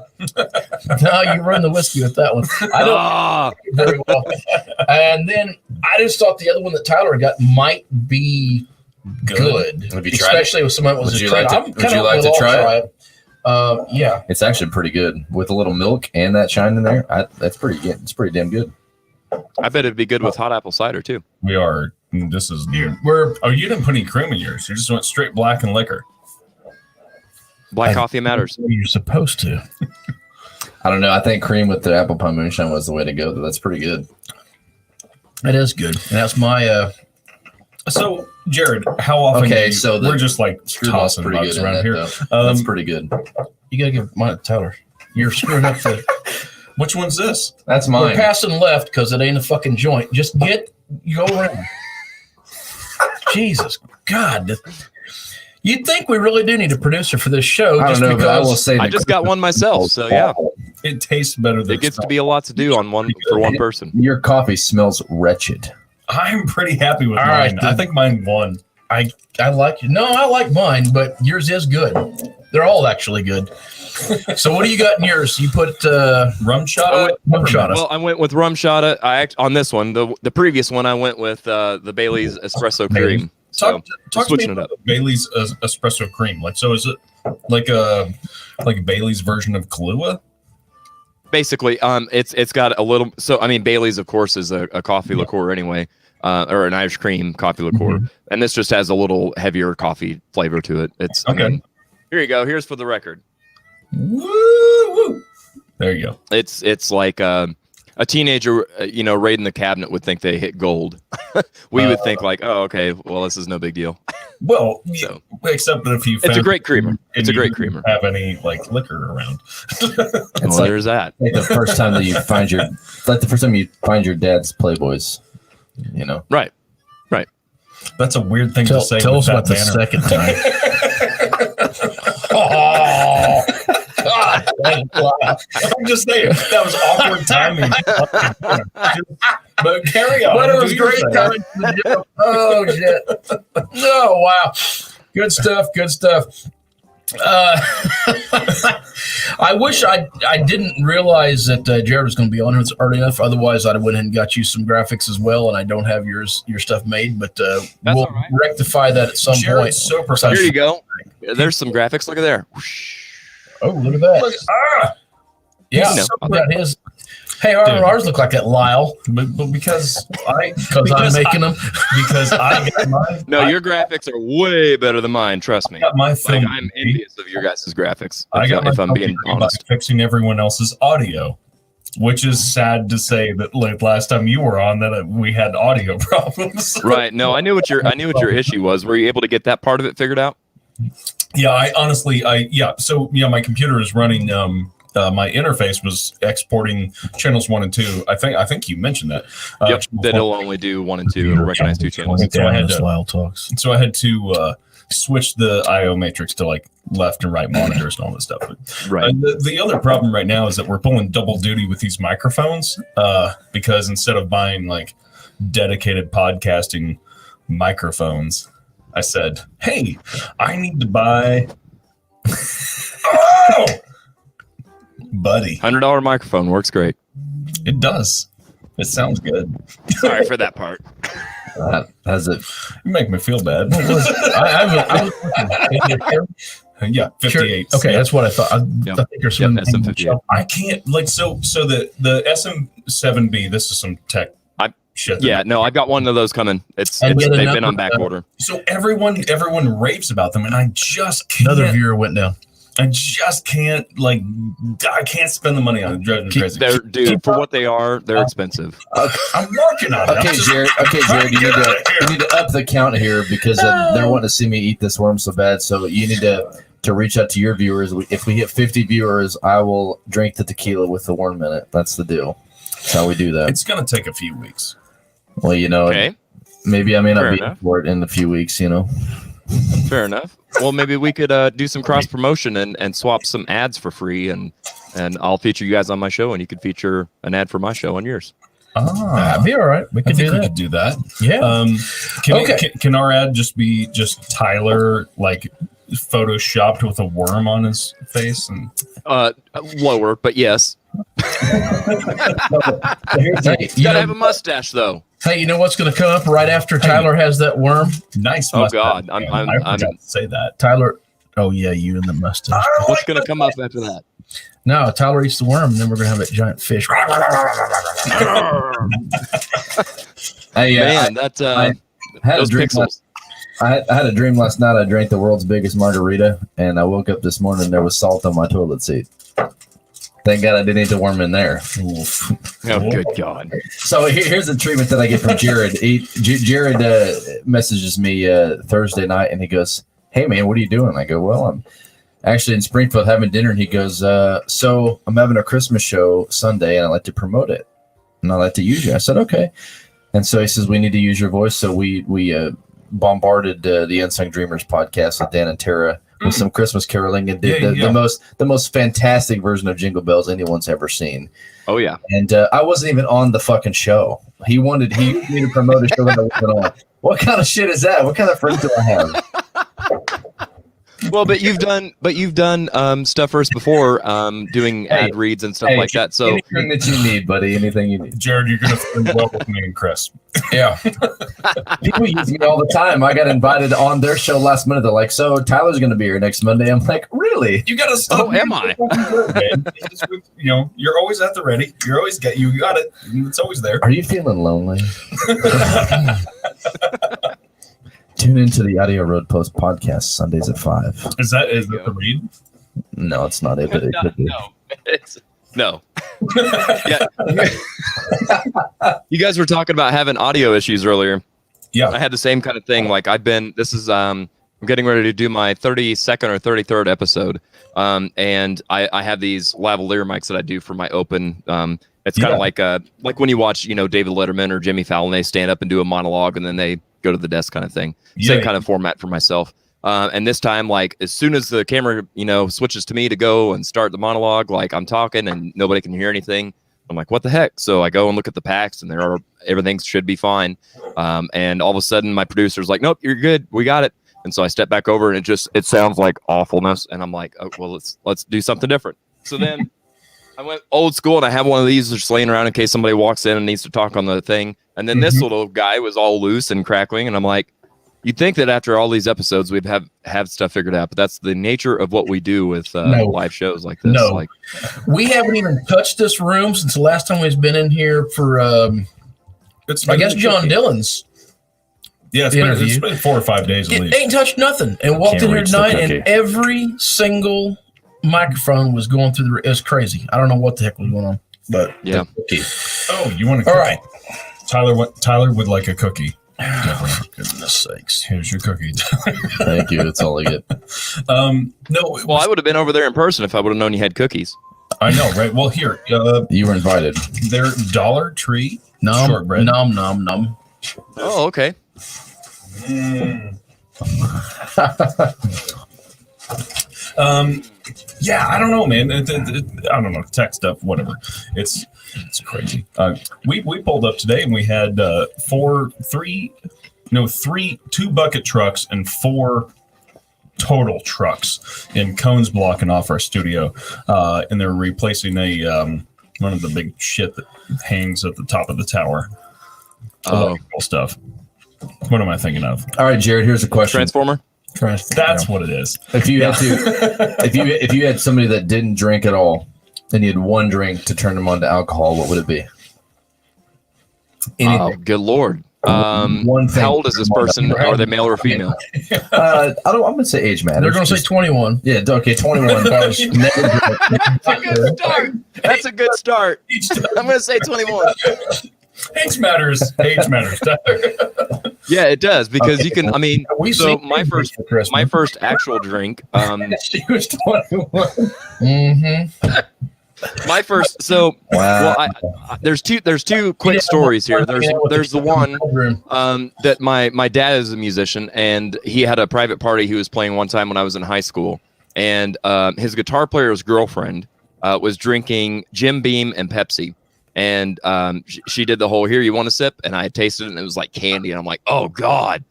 No, you run the whiskey with that one. I don't Ah. very well. And then I just thought the other one that Tyler got might be good. Have you tried Especially with someone that was Would you a like to- I'm would kinda you like to I'll try it? Yeah. It's actually pretty good with a little milk and that shine in there. That's pretty good. It's pretty damn good. I bet it'd be good with hot apple cider too. We are. This is new. We're You didn't put any cream in yours. You just went straight black and liquor. Black coffee matters. you're supposed to. I don't know. I think cream with the apple pie moonshine was the way to go. That's pretty good. It is good. And that's my So, Jared, how often? Okay, so we're just like Screwball's tossing pretty bugs good in around that, here. though. That's pretty good. you gotta give mine to Tyler. You're screwing up the Which one's this? That's we're mine. passing left because it ain't a fucking joint. Just go around. Jesus God. You'd think we really do need a producer for this show. I just don't know, but I will because say I the just got one myself, so yeah, It tastes better than it gets to be a lot to do on one for one person. your coffee smells wretched. I'm pretty happy with All mine. right, I think mine won. I like you. No, I like mine, but yours is good. They're all actually good. So what do you got in yours? You put Rum shot. rum shot. Well, I went with rum shot. On this one, the previous one, I went with the Bailey's espresso cream. So Talk to me switching it about up. Bailey's espresso cream. Like, so is it like a Bailey's version of Kahlua? Basically, it's got a little. So I mean, Bailey's of course is a coffee liqueur anyway, or an Irish cream coffee liqueur, and this just has a little heavier coffee flavor to it. It's Okay. I mean, here you go. Here's for the record. Woo, woo. There you go. It's like a teenager, raiding the cabinet would think they hit gold. We would think like, oh, okay, well, this is no big deal. Well, So except that if you it's a great creamer. It's a you great didn't creamer. have any like liquor around. It's Well, there's that. like the first time that you find your dad's Playboys. You know. Right. That's a weird thing to say. Tell with us about the that second time. I'm just saying that was awkward timing. But carry on. But it was Do your great thing. timing. Oh shit! No, wow, good stuff. Good stuff. I wish I didn't realize that Jared was going to be on here early enough. Otherwise, I'd have went ahead and got you some graphics as well. And I don't have your stuff made, but we'll rectify that at some point. So professional. Here you go. There's some graphics. Look at there. Oh, look at that. Yeah, got his. Hey, ours look like that Lyal, but because I'm making them. Because I got mine. No, your graphics are way better than mine. Trust me. I got my film. I'm envious of your guys' graphics. If I'm being honest, fixing everyone else's audio, which is sad to say that like last time you were on that we had audio problems. Right. No, I knew what your issue was. Were you able to get that part of it figured out? Yeah, So my computer is running. My interface was exporting channels 1 and 2. I think you mentioned that. Yep, that it'll only do 1 and 2. It'll recognize 2 channels. So I had to switch the IO matrix to like left and right monitors and all this stuff. But, right. The other problem right now is that we're pulling double duty with these microphones because instead of buying like dedicated podcasting microphones, I said, "Hey, I need to buy." Oh! Buddy, $100 microphone works great. It does. It sounds good. Sorry for that part. Has it? You make me feel bad. Yeah, 58. Okay, that's what I thought. I think there's some SM58. I can't like so the SM7B. This is some tech shit. Yeah, no, I've got one of those coming. They've been on back order. So everyone raves about them, and I just can't. Another viewer went down. I just can't I can't spend the money on it. Driving me crazy. Dude, for what they are, they're expensive. I'm working on it. Okay, Jared. You need to up the count here because they're wanting to see me eat this worm so bad. So you need to reach out to your viewers. If we hit 50 viewers, I will drink the tequila with the worm in it. That's the deal. That's how we do that. It's gonna take a few weeks. Well, okay. Maybe I may not be for it in a few weeks. Fair enough. Well, maybe we could do some cross promotion and swap some ads for free, and I'll feature you guys on my show, and you could feature an ad for my show on yours. That'd be all right. We could do that. Yeah. Can our ad just be Tyler like photoshopped with a worm on his face and lower, but yes. You gotta have a mustache though. Hey, you know what's going to come up right after Tyler has that worm? Nice mustache. Oh God, I forgot to say that. Tyler. Oh yeah, you and the mustache. What's going to come up after that? No, Tyler eats the worm, and then we're going to have that giant fish. Hey, man, I had a dream. I had a dream last night. I drank the world's biggest margarita, and I woke up this morning and there was salt on my toilet seat. Thank God I didn't eat the worm in there. Oof. Oh, good God. So here's the treatment that I get from Jared. Jared messages me Thursday night, and he goes, "Hey, man, what are you doing?" I go, "Well, I'm actually in Springfield having dinner." And he goes, "So I'm having a Christmas show Sunday, and I'd like to promote it, and I'd like to use you." I said, "Okay." And so he says, "We need to use your voice." So we bombarded the Unsung Dreamers podcast with Dan and Tara with some Christmas caroling and did the most fantastic version of Jingle Bells anyone's ever seen. Oh yeah. And I wasn't even on the fucking show. He wanted me to promote a show that I wasn't on. What kind of shit is that? What kind of friends do I have? Well, but you've done stuff for us before, doing ad reads and stuff like that. So anything that you need, buddy, anything you need. Jared, you're gonna fit well with me and Chris. Yeah. People use me all the time. I got invited on their show last minute. They're like, "So Tyler's gonna be here next Monday." I'm like, "Really? You gotta stop." Oh, am I? You're always at the ready. You got it. It's always there. Are you feeling lonely? Tune into the Audio Road Post podcast Sundays at 5. Is that the read? No, it's not it, but it could be. No. Yeah. You guys were talking about having audio issues earlier. Yeah. I had the same kind of thing. Like I'm getting ready to do my 32nd or 33rd episode. And I have these lavalier mics that I do for my open. It's kind of like when you watch, David Letterman or Jimmy Fallon, they stand up and do a monologue and then they go to the desk kind of thing. Same kind of format for myself. And this time, like as soon as the camera, switches to me to go and start the monologue, like I'm talking and nobody can hear anything. I'm like, what the heck? So I go and look at the packs and everything should be fine. And all of a sudden my producer's like, nope, you're good. We got it. And so I step back over, and it sounds like awfulness. And I'm like, oh, well, let's do something different. So then I went old school, and I have one of these just laying around in case somebody walks in and needs to talk on the thing. And then this little guy was all loose and crackling, and I'm like, you'd think that after all these episodes we'd have stuff figured out, but that's the nature of what we do with live shows like this. No. Like, we haven't even touched this room since the last time we've been in here for I guess John Dillon's. Yeah, it's been 4 or 5 days at least. Ain't touched nothing, and walked in here tonight, and every single microphone was going through it was crazy. I don't know what the heck was going on, but yeah. Oh, you want a cookie? All right. Tyler would like a cookie. Goodness sakes. Here's your cookie. Thank you. That's all I get. Well, I would have been over there in person if I would have known you had cookies. I know, right? Well, here. You were invited. They're Dollar Tree nom, shortbread. Nom. Oh, okay. Yeah, I don't know, man. I don't know, tech stuff, whatever. It's crazy. We pulled up today and we had 2 bucket trucks and 4 total trucks in cones blocking off our studio, and they're replacing one of the big shit that hangs at the top of the tower. Electrical stuff. What am I thinking of? All right, Jared. Here's a question. Transformer. That's what it is. If you had to, if you had somebody that didn't drink at all, and you had one drink to turn them on to alcohol, what would it be? Oh, good Lord. One thing. How old is this person? Are they male or female? I'm gonna say age matters. They're gonna say 21. Yeah, okay, 21. That's a good start. That's a good start. I'm gonna say 21. Age matters. Yeah, it does, because you can. I mean, so my first actual drink. She was 21. My first. So, wow. Well, there's two quick stories here. There's the one that my dad is a musician, and he had a private party he was playing one time when I was in high school, and his guitar player's girlfriend was drinking Jim Beam and Pepsi. And she did the whole, here, you want a sip? And I tasted it, and it was like candy. And I'm like, oh, God.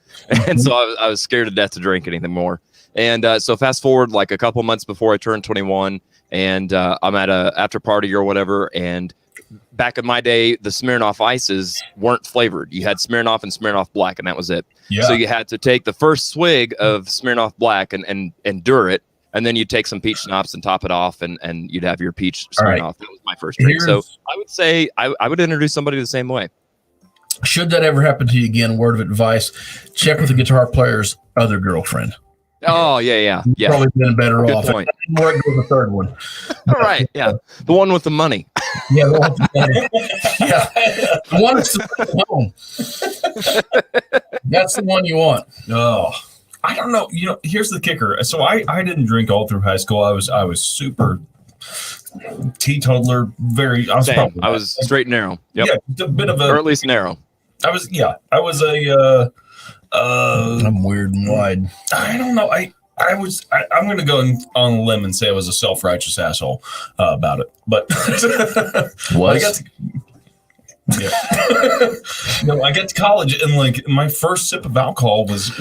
And so I was scared to death to drink anything more. And so fast forward like a couple months before I turned 21, and I'm at a after party or whatever. And back in my day, the Smirnoff Ices weren't flavored. You had Smirnoff and Smirnoff Black, and that was it. Yeah. So you had to take the first swig of Smirnoff Black and endure it. And then you'd take some peach schnapps and top it off, and you'd have your peach Smirnoff. Right. That was my first drink. So I would say I would introduce somebody the same way. Should that ever happen to you again, word of advice, check with the guitar player's other girlfriend. Oh, yeah. Probably been better Good off. Point. More go the third one. All right, yeah. The one with the money. Yeah, the one with the money. Yeah. The one that's home. That's the one you want. Oh. I don't know. You know, here's the kicker. So I didn't drink all through high school. I was super teetotaler. I was straight and narrow. Yep. Yeah, a bit of a, or at least narrow. I was a. I'm weird and wide. I don't know. I'm going to go on a limb and say I was a self-righteous asshole about it. But what? Yeah. No, I got to college, and like my first sip of alcohol was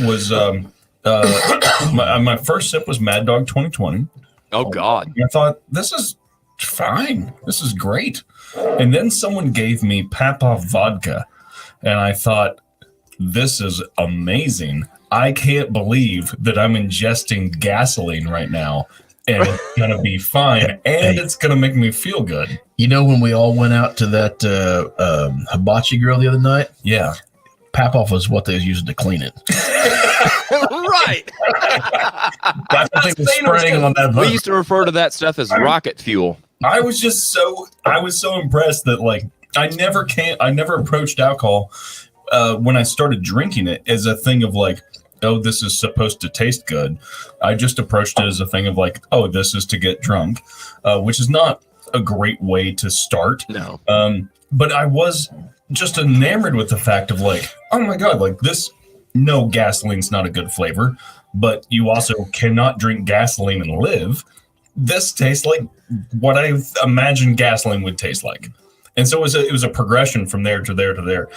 my first sip was Mad Dog 2020. Oh God! I thought, this is fine. This is great. And then someone gave me Papov vodka, and I thought, this is amazing. I can't believe that I'm ingesting gasoline right now, and it's gonna be fine, and it's gonna make me feel good. You know, when we all went out to that hibachi grill the other night? Yeah. Papov was what they was using to clean it. Right. That's what they were spraying on that. We used to refer to that stuff as rocket fuel. I was so impressed that like I never approached alcohol when I started drinking it as a thing of like, oh, this is supposed to taste good. I just approached it as a thing of like, oh, this is to get drunk, which is not a great way to start. No. But I was just enamored with the fact of like, oh my God, like this, no, gasoline's not a good flavor, but you also cannot drink gasoline and live. This tastes like what I imagined gasoline would taste like. And so it was a progression from there to there to there.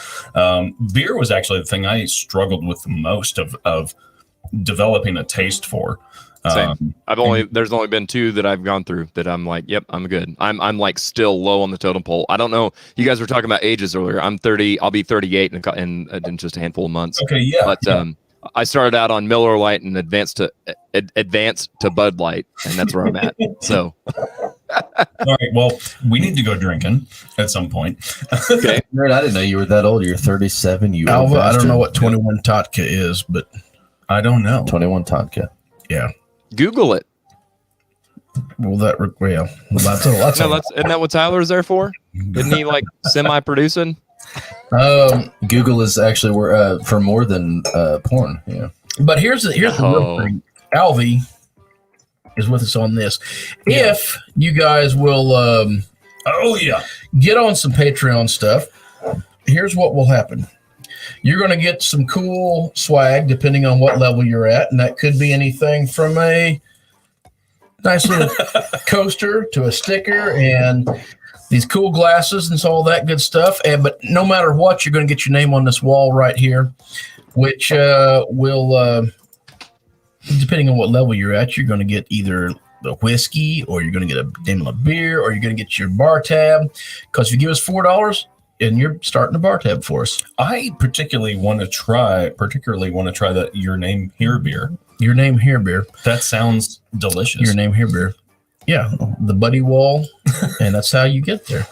Beer was actually the thing I struggled with the most of developing a taste for. Same. There's only been 2 that I've gone through that I'm like, yep, I'm good. I'm like still low on the totem pole. I don't know. You guys were talking about ages earlier. I'm 30. I'll be 38 in just a handful of months. Okay, yeah. But I started out on Miller Lite and advanced to Bud Light, and that's where I'm at. So. All right. Well, we need to go drinking at some point. Okay. I didn't know you were that old. You're 37. Alva, I don't know what 21 Vodka is, but I don't know. 21 Vodka. Yeah. Google it. Well, that's isn't that what Tyler's there for? Isn't he like semi-producing? Google is actually for more than porn. Yeah. But here's the real thing. Alvy is with us on this. Yeah. If you guys will get on some Patreon stuff, here's what will happen. You're going to get some cool swag depending on what level you're at, and that could be anything from a nice little coaster to a sticker and these cool glasses and all that good stuff. But no matter what, you're going to get your name on this wall right here, which will depending on what level you're at, you're going to get either the whiskey, or you're going to get a name of a beer, or you're going to get your bar tab. Because if you give us $4, and you're starting a bar tab for us. I particularly want to try that Your Name Here beer. Your Name Here beer. That sounds delicious. Your Name Here beer. Yeah, the buddy wall, and that's how you get there.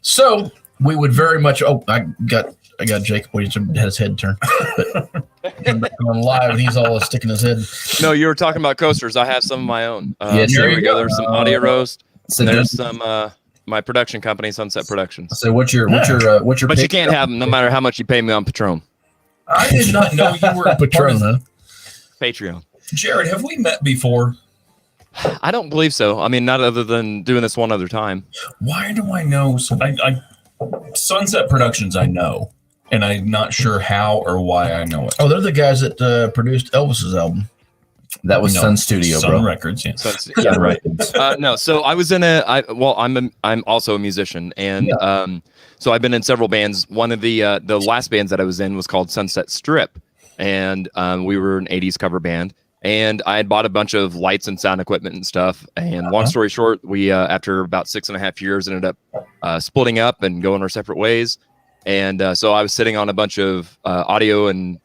So we would very much. Oh, I got Jacob. He had his head turned. But on live, and he's all sticking his head. No, you were talking about coasters. I have some of my own. Yes, there we go. There's some Audio Roast. So there's some my production company, Sunset Productions. So what's your But you can't have them no matter how much you pay me on Patron. I did not know you were Patron, huh? Patreon. Jared, have we met before? I don't believe so. I mean, not other than doing this one other time. Why do I know? Sunset Productions, I know, and I'm not sure how or why I know it. Oh, they're the guys that produced Elvis's album. That was Sun Studio, Sun bro. Records, yeah. Yeah, right. No, so I was in I'm also a musician, and so I've been in several bands. One of the last bands that I was in was called Sunset Strip, and we were an 80s cover band. And I had bought a bunch of lights and sound equipment and stuff. And long story short, we after about 6.5 years ended up splitting up and going our separate ways. And so I was sitting on a bunch of audio and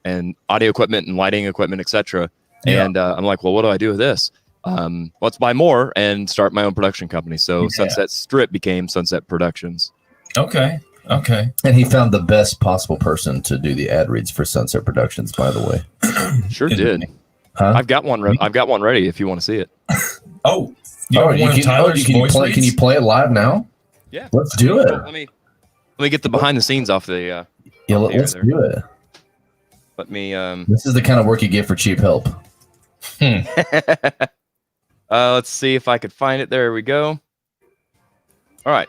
audio equipment and lighting equipment, etc. And I'm like, well, what do I do with this? Let's buy more and start my own production company. So Sunset Strip became Sunset Productions. Okay. And he found the best possible person to do the ad reads for Sunset Productions, by the way. Sure did. Huh? I've got one ready if you want to see it. Oh, can you play it live now? Yeah. Let's do it. Let me get the behind the scenes off the let's do it. Let me This is the kind of work you get for cheap help. Let's see if I could find it. There we go. All right.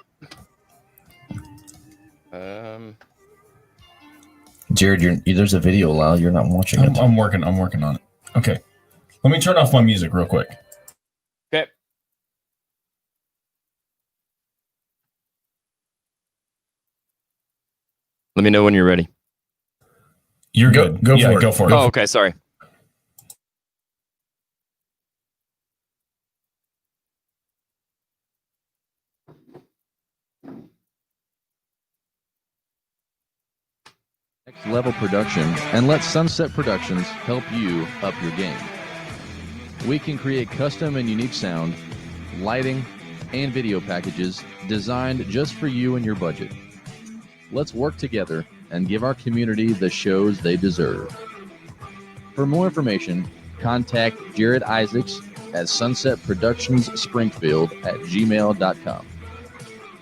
Jared, there's a video, Lyal. You're not watching it. I'm working on it. Okay. Let me turn off my music real quick. Okay. Let me know when you're ready. You're good. Go for it. Go for it. Oh, okay. Sorry. Next level production, and let Sunset Productions help you up your game. We can create custom and unique sound, lighting, and video packages designed just for you and your budget. Let's work together and give our community the shows they deserve. For more information, contact Jared Isaacs at Sunset Productions Springfield at gmail.com.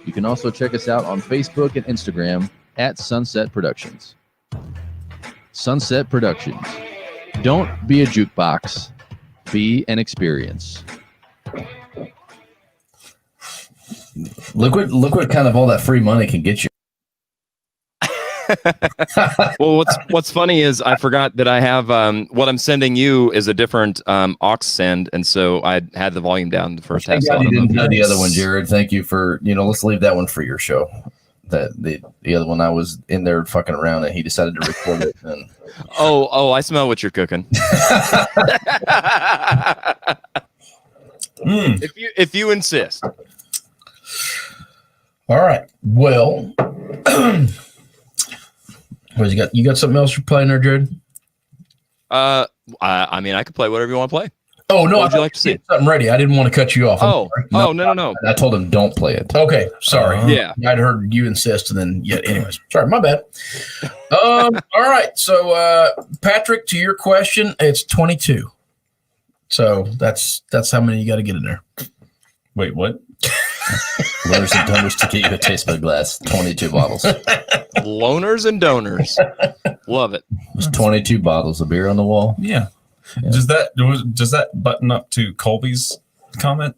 You can also check us out on Facebook and Instagram at Sunset Productions. Sunset Productions. Don't be a jukebox. Be an experience. Look what kind of all that free money can get you. Well, what's funny is I forgot that I have what I'm sending you is a different aux send, and so I had the volume down the first half. Thank God you didn't do the other one, Jared. Thank you for let's leave that one for your show. That the other one I was in there fucking around and he decided to record it. And Oh, I smell what you're cooking. If you insist. All right. Well, what you got? You got something else you're playing there, Jared? I mean, I could play whatever you want to play. Oh no! What would you like to see? Something ready. I didn't want to cut you off. No. I told him don't play it. Okay, sorry. Yeah, I'd heard you insist, and then anyways, sorry, my bad. All right. So, Patrick, to your question, it's 22. So that's how many you got to get in there. Wait, what? Loners and donors to get you a taste bud glass. 22 bottles. Loners and donors. Love it. There's 22 bottles of beer on the wall. Yeah. Does that button up to Colby's comment?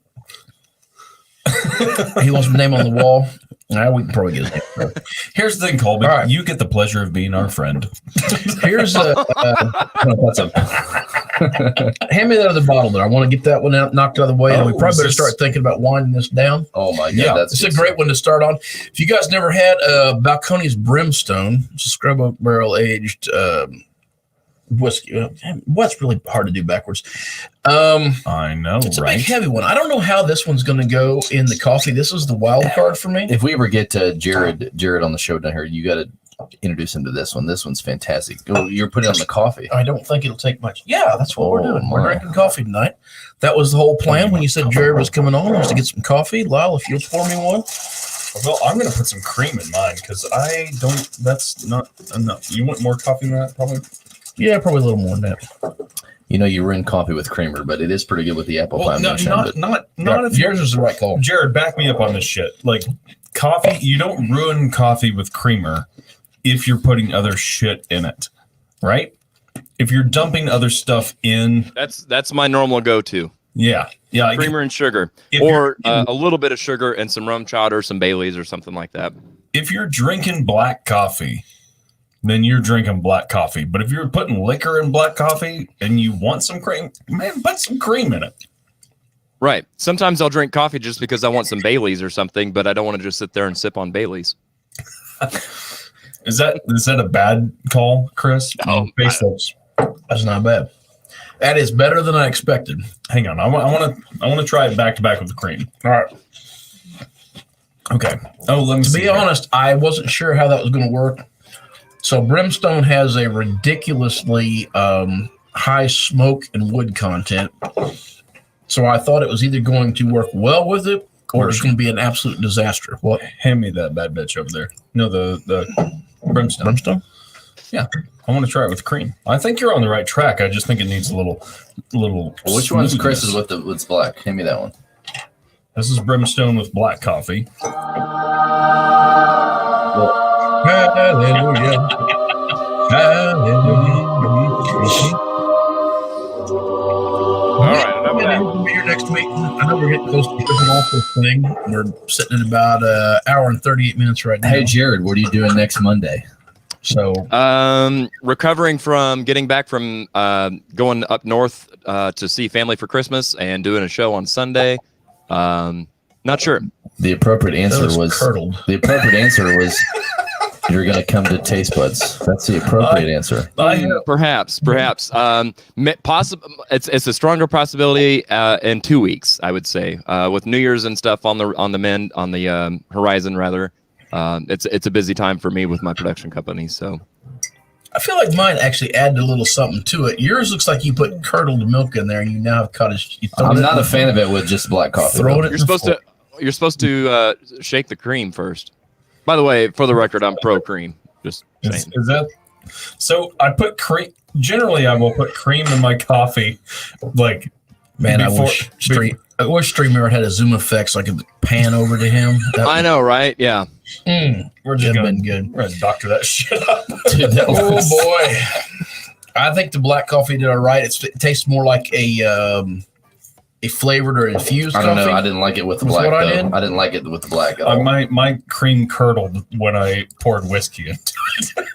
He wants my name on the wall. We can probably get it. Here's the thing, Colby. All right. You get the pleasure of being our friend. Here's hand me that other bottle there. I want to get that one knocked out of the way, and we probably better start thinking about winding this down. Oh my god, Yeah, It's a great one to start on. If you guys never had Balcones Brimstone, it's a scrub oak barrel aged whiskey. What's really hard to do backwards. I know, It's a right? big heavy one. I don't know how this one's going to go in the coffee. This is the wild card for me. If we ever get Jared on the show down here, you got to introduce him to this one. This one's fantastic. Oh, you're putting it on the coffee. I don't think it'll take much. Yeah, that's what we're Oh, doing. We're my. drinking coffee tonight. That was the whole plan when you said Jared was coming on, was to get some coffee. Lyle, if you'll pour me one. Well, I'm going to put some cream in mine because I don't. That's not enough. You want more coffee than that, probably? Yeah, probably a little more than that. You know, you ruin coffee with creamer, but it is pretty good with the apple pie moonshine. Not if yours is the right call. Jared, back me up on this shit. Like coffee, you don't ruin coffee with creamer if you're putting other shit in it, right? If you're dumping other stuff in, That's my normal go-to. yeah. Creamer and sugar, or a little bit of sugar and some rum chowder, some Baileys, or something like that. If you're drinking black coffee, then you're drinking black coffee. But if you're putting liquor in black coffee and you want some cream, man, put some cream in it. Right. Sometimes I'll drink coffee just because I want some Baileys or something, but I don't want to just sit there and sip on Baileys. Is that a bad call, Chris? Oh, That's not bad. That is better than I expected. Hang on, I want to try it back to back with the cream. All right. Okay. Oh, let me To see be here. honest, I wasn't sure how that was going to work. So Brimstone has a ridiculously high smoke and wood content. So I thought it was either going to work well with it or it was going to be an absolute disaster. What? Hand me that bad bitch over there. No, the brimstone. Brimstone? Yeah, I want to try it with cream. I think you're on the right track. I just think it needs a little. Well, which one's smoothness. Chris's with it's black? Hand me that one. This is brimstone with black coffee. Hallelujah. Hallelujah. All right, enough of that. We'll be here next week. I know we're getting close to kicking off this thing. We're sitting at about an hour and 38 minutes right now. Hey, Jared, what are you doing next Monday? So Recovering from getting back from going up north to see family for Christmas and doing a show on Sunday. Not sure. The appropriate answer was curdled. The appropriate answer was you're going to come to Taste Buds. That's the appropriate answer. Perhaps. It's a stronger possibility in 2 weeks, I would say, with New Year's and stuff on the horizon rather. It's a busy time for me with my production company. So I feel like mine actually added a little something to it. Yours looks like you put curdled milk in there and you now have cottage. I'm not a fan of it with just black coffee. You're supposed to shake the cream first. By the way, for the record, I'm pro cream. Just saying. Is that so? I put cream. Generally, I will put cream in my coffee. Like, Man, before, I wish Streamer had a zoom effect so I could pan over to him. I know, right? Yeah. We're just been good. We're gonna doctor that shit up. Dude, that Oh was- boy, I think the black coffee did all right. It tastes more like a flavored or infused I don't coffee. know. I didn't like it with the Was black. what I though. did? I didn't like it with the black. At all. My cream curdled when I poured whiskey into it.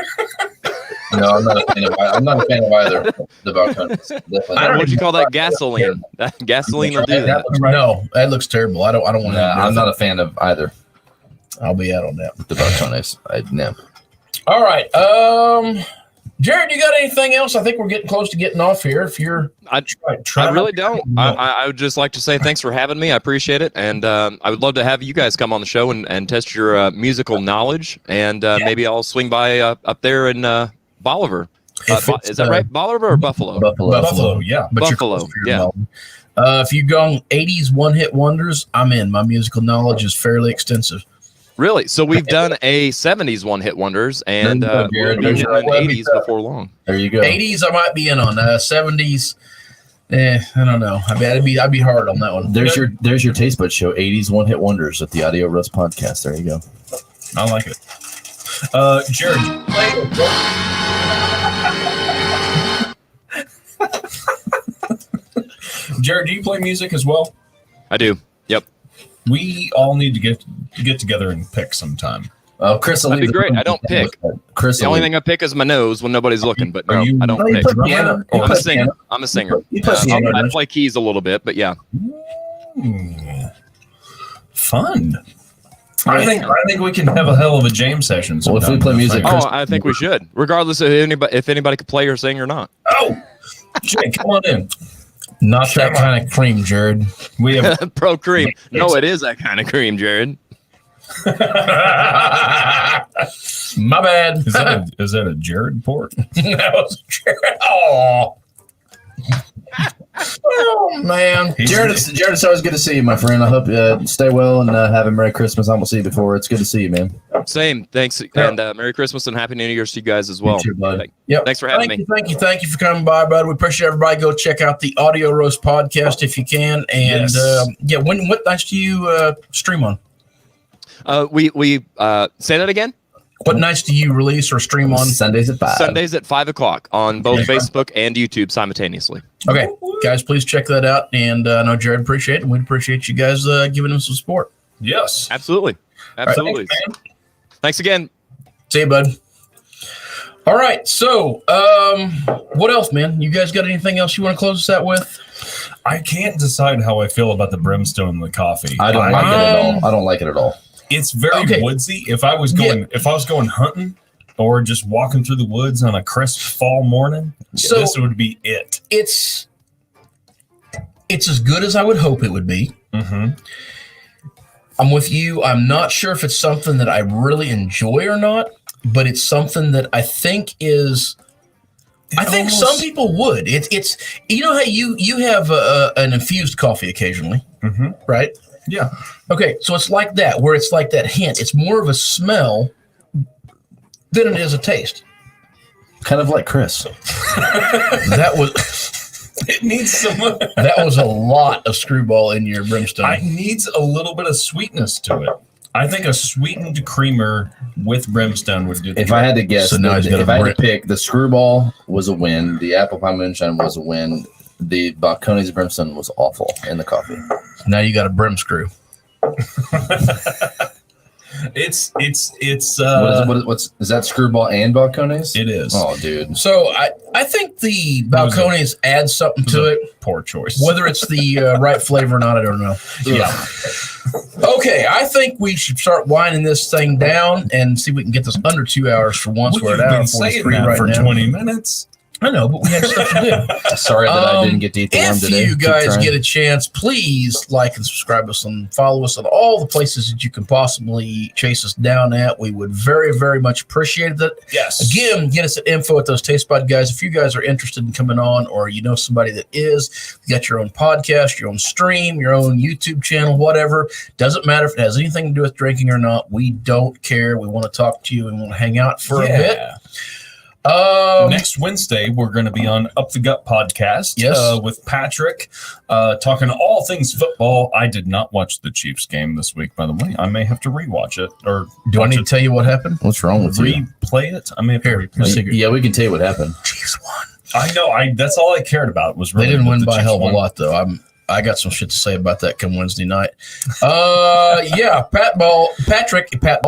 No, I'm not a fan of either. The Balcones. Definitely. What'd you call that? Gasoline. Gasoline will do that. No, that looks terrible. I don't want to. I'm not a fan of either. I'll be out on that. The balcones. No. All right. Jared, you got anything else? I think we're getting close to getting off here. If you're, I really don't. I would just like to say thanks for having me. I appreciate it, and I would love to have you guys come on the show and test your musical knowledge. And maybe I'll swing by up there in Bolivar. Is that right? Bolivar or Buffalo? Buffalo, yeah. But Buffalo, yeah. If you go on 80s one-hit wonders, I'm in. My musical knowledge is fairly extensive. Really? So we've done a 70s one-hit wonders, and we'll be hitting 80s before long. There you go. 80s I might be in on. 70s, I don't know. I'd be hard on that one. There's your Taste Bud Show, 80s one-hit wonders at the Audio Roast podcast. There you go. I like it. Jared, Jared, do you play music as well? I do. Yep. We all need to get together and pick sometime. Chris, that'd be great. I don't pick. Chris, the only thing I pick is my nose when nobody's looking. But no, I don't pick. I'm a singer. I'm a singer. I play keys a little bit, but yeah. Fun. I think we can have a hell of a jam session. Well, if we play music, I think we should, regardless of if anybody could play or sing or not. Oh, Jay, come on in. Not that kind of cream, Jared. We have pro cream. No, it is that kind of cream, Jared. My bad. Is that a Jared port? That was Jared. Oh man, Jared, it's always good to see you, my friend. I hope you stay well and have a Merry Christmas. I won't see you before. It's good to see you, man. Same. Thanks, and Merry Christmas and Happy New Year's to you guys as well. You too, bud. Yep. Thanks for having me. Thank you for coming by, bud. We appreciate everybody. Go check out the Audio Roast podcast if you can. And what nights do you stream on? We say that again. What nights do you release or stream on? Sundays at 5. Sundays at 5 o'clock on both Facebook and YouTube simultaneously. Okay, guys, please check that out. And I know Jared appreciate it, and we'd appreciate you guys giving him some support. Yes, absolutely. Right, thanks again. See you, bud. All right, so what else, man? You guys got anything else you want to close us out with? I can't decide how I feel about the brimstone in the coffee. I don't like it at all. I don't like it at all. It's very woodsy. If I was going hunting or just walking through the woods on a crisp fall morning, this would be it. It's as good as I would hope it would be. Mm-hmm. I'm with you. I'm not sure if it's something that I really enjoy or not, but it's something that I think is. I think some people would. It's you know how you have an infused coffee occasionally, right? Yeah. Okay, so it's like that, where it's like that hint. It's more of a smell than it is a taste. Kind of like Chris. That was. It needs some. That was a lot of screwball in your brimstone. It needs a little bit of sweetness to it. I think a sweetened creamer with brimstone would do. If I had to guess, if I had to pick, the screwball was a win. The apple pie moonshine was a win. The balcones brimstone was awful in the coffee. Now you got a brim screw. It's what's is that screwball and balcones? It is. Oh, dude. So I think the balcones add something to it. Poor choice. Whether it's the right flavor or not, I don't know. Yeah. Okay, I think we should start winding this thing down and see if we can get this under 2 hours for once. We're at an hour and 43 right for now. 20 minutes. I know, but we had stuff to do. Sorry that I didn't get to eat the worm today. If you guys get a chance, please like and subscribe us and follow us on all the places that you can possibly chase us down at. We would very, very much appreciate that. Yes. Again, get us at info at those Tastebudguys. If you guys are interested in coming on, or you know somebody that is, you got your own podcast, your own stream, your own YouTube channel, whatever. Doesn't matter if it has anything to do with drinking or not. We don't care. We want to talk to you and want to hang out for a bit. Next Wednesday, we're going to be on Up the Gut podcast with Patrick, talking all things football. I did not watch the Chiefs game this week, by the way. I may have to rewatch it. Or do I need to tell you what happened? What's wrong with you? Replay it? I may have to replay it. Yeah, we can tell you what happened. Chiefs won. I know. That's all I cared about. Was really they didn't win by a hell of a lot, though. I got some shit to say about that come Wednesday night. Patrick is Pat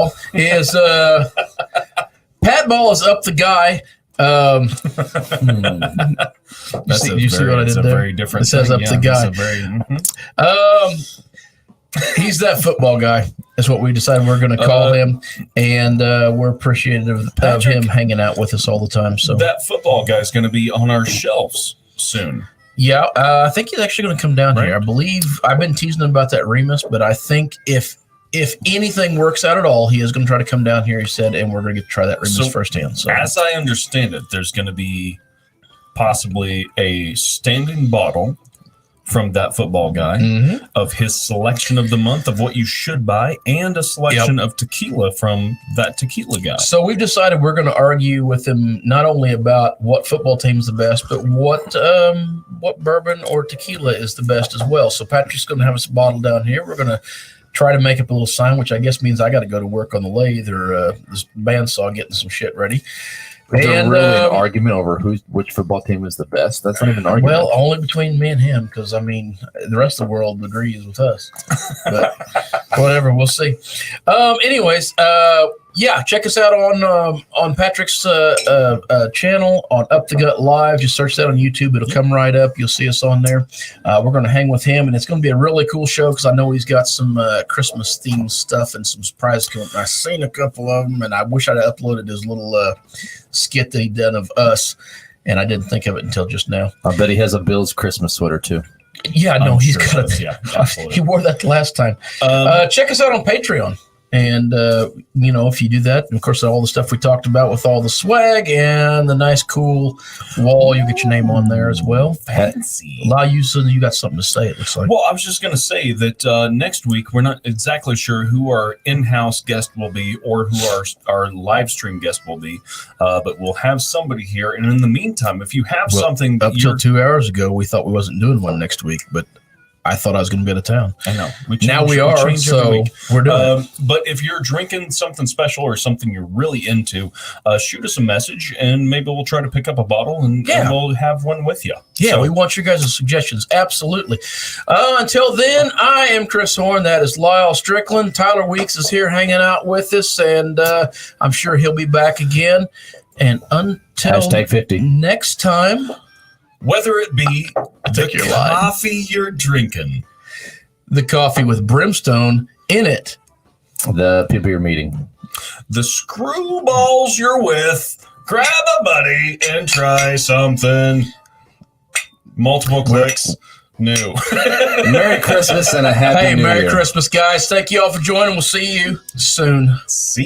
Ball is up the guy. You see what I did there? Very different. It says up the guy. Very, he's that football guy. That's what we decided we're going to call him, and we're appreciative of him hanging out with us all the time. So that football guy is going to be on our shelves soon. Yeah, I think he's actually going to come down here. I believe I've been teasing him about that Remus, but I think if anything works out at all, he is going to try to come down here, he said, and we're going to get to try that Remus firsthand. So, as I understand it, there's going to be possibly a standing bottle from that football guy of his selection of the month of what you should buy, and a selection of tequila from that tequila guy. So we've decided we're going to argue with him not only about what football team is the best, but what bourbon or tequila is the best as well. So Patrick's going to have us a bottle down here. We're going to try to make up a little sign, which I guess means I got to go to work on the lathe or this bandsaw getting some shit ready. Is there really an argument over which football team is the best? That's not even an argument. Well, only between me and him, because, I mean, the rest of the world agrees with us. But whatever, we'll see. Anyways, check us out on Patrick's channel on Up the Gut Live. Just search that on YouTube. It'll come right up. You'll see us on there. We're going to hang with him, and it's going to be a really cool show because I know he's got some Christmas-themed stuff and some surprises coming. I've seen a couple of them, and I wish I'd uploaded his little skit that he done of us, and I didn't think of it until just now. I bet he has a Bill's Christmas sweater, too. Yeah, no, he's got it. Yeah, absolutely. He wore that last time. Check us out on Patreon. And, if you do that, and of course, all the stuff we talked about with all the swag and the nice, cool wall, you get your name on there as well. Fancy. Lyal, you got something to say, it looks like. Well, I was just going to say that next week, we're not exactly sure who our in-house guest will be or who our live stream guest will be, but we'll have somebody here. And in the meantime, if you have something... Up till 2 hours ago, we thought we wasn't doing one next week, but... I thought I was going to be out of town. I know. Now we are, so we're doing it. But if you're drinking something special or something you're really into, shoot us a message, and maybe we'll try to pick up a bottle, and we'll have one with you. Yeah, so, we want your guys' suggestions. Absolutely. Until then, I am Chris Horn. That is Lyal Strickland. Tyler Weeks is here hanging out with us, and I'm sure he'll be back again. And until #50. Next time... Whether it be the coffee you're drinking, the coffee with brimstone in it, the people you're meeting, the screwballs you're with, grab a buddy and try something. Multiple clicks. New. Merry Christmas and a Happy New Year. Merry Christmas, guys. Thank you all for joining. We'll see you soon. See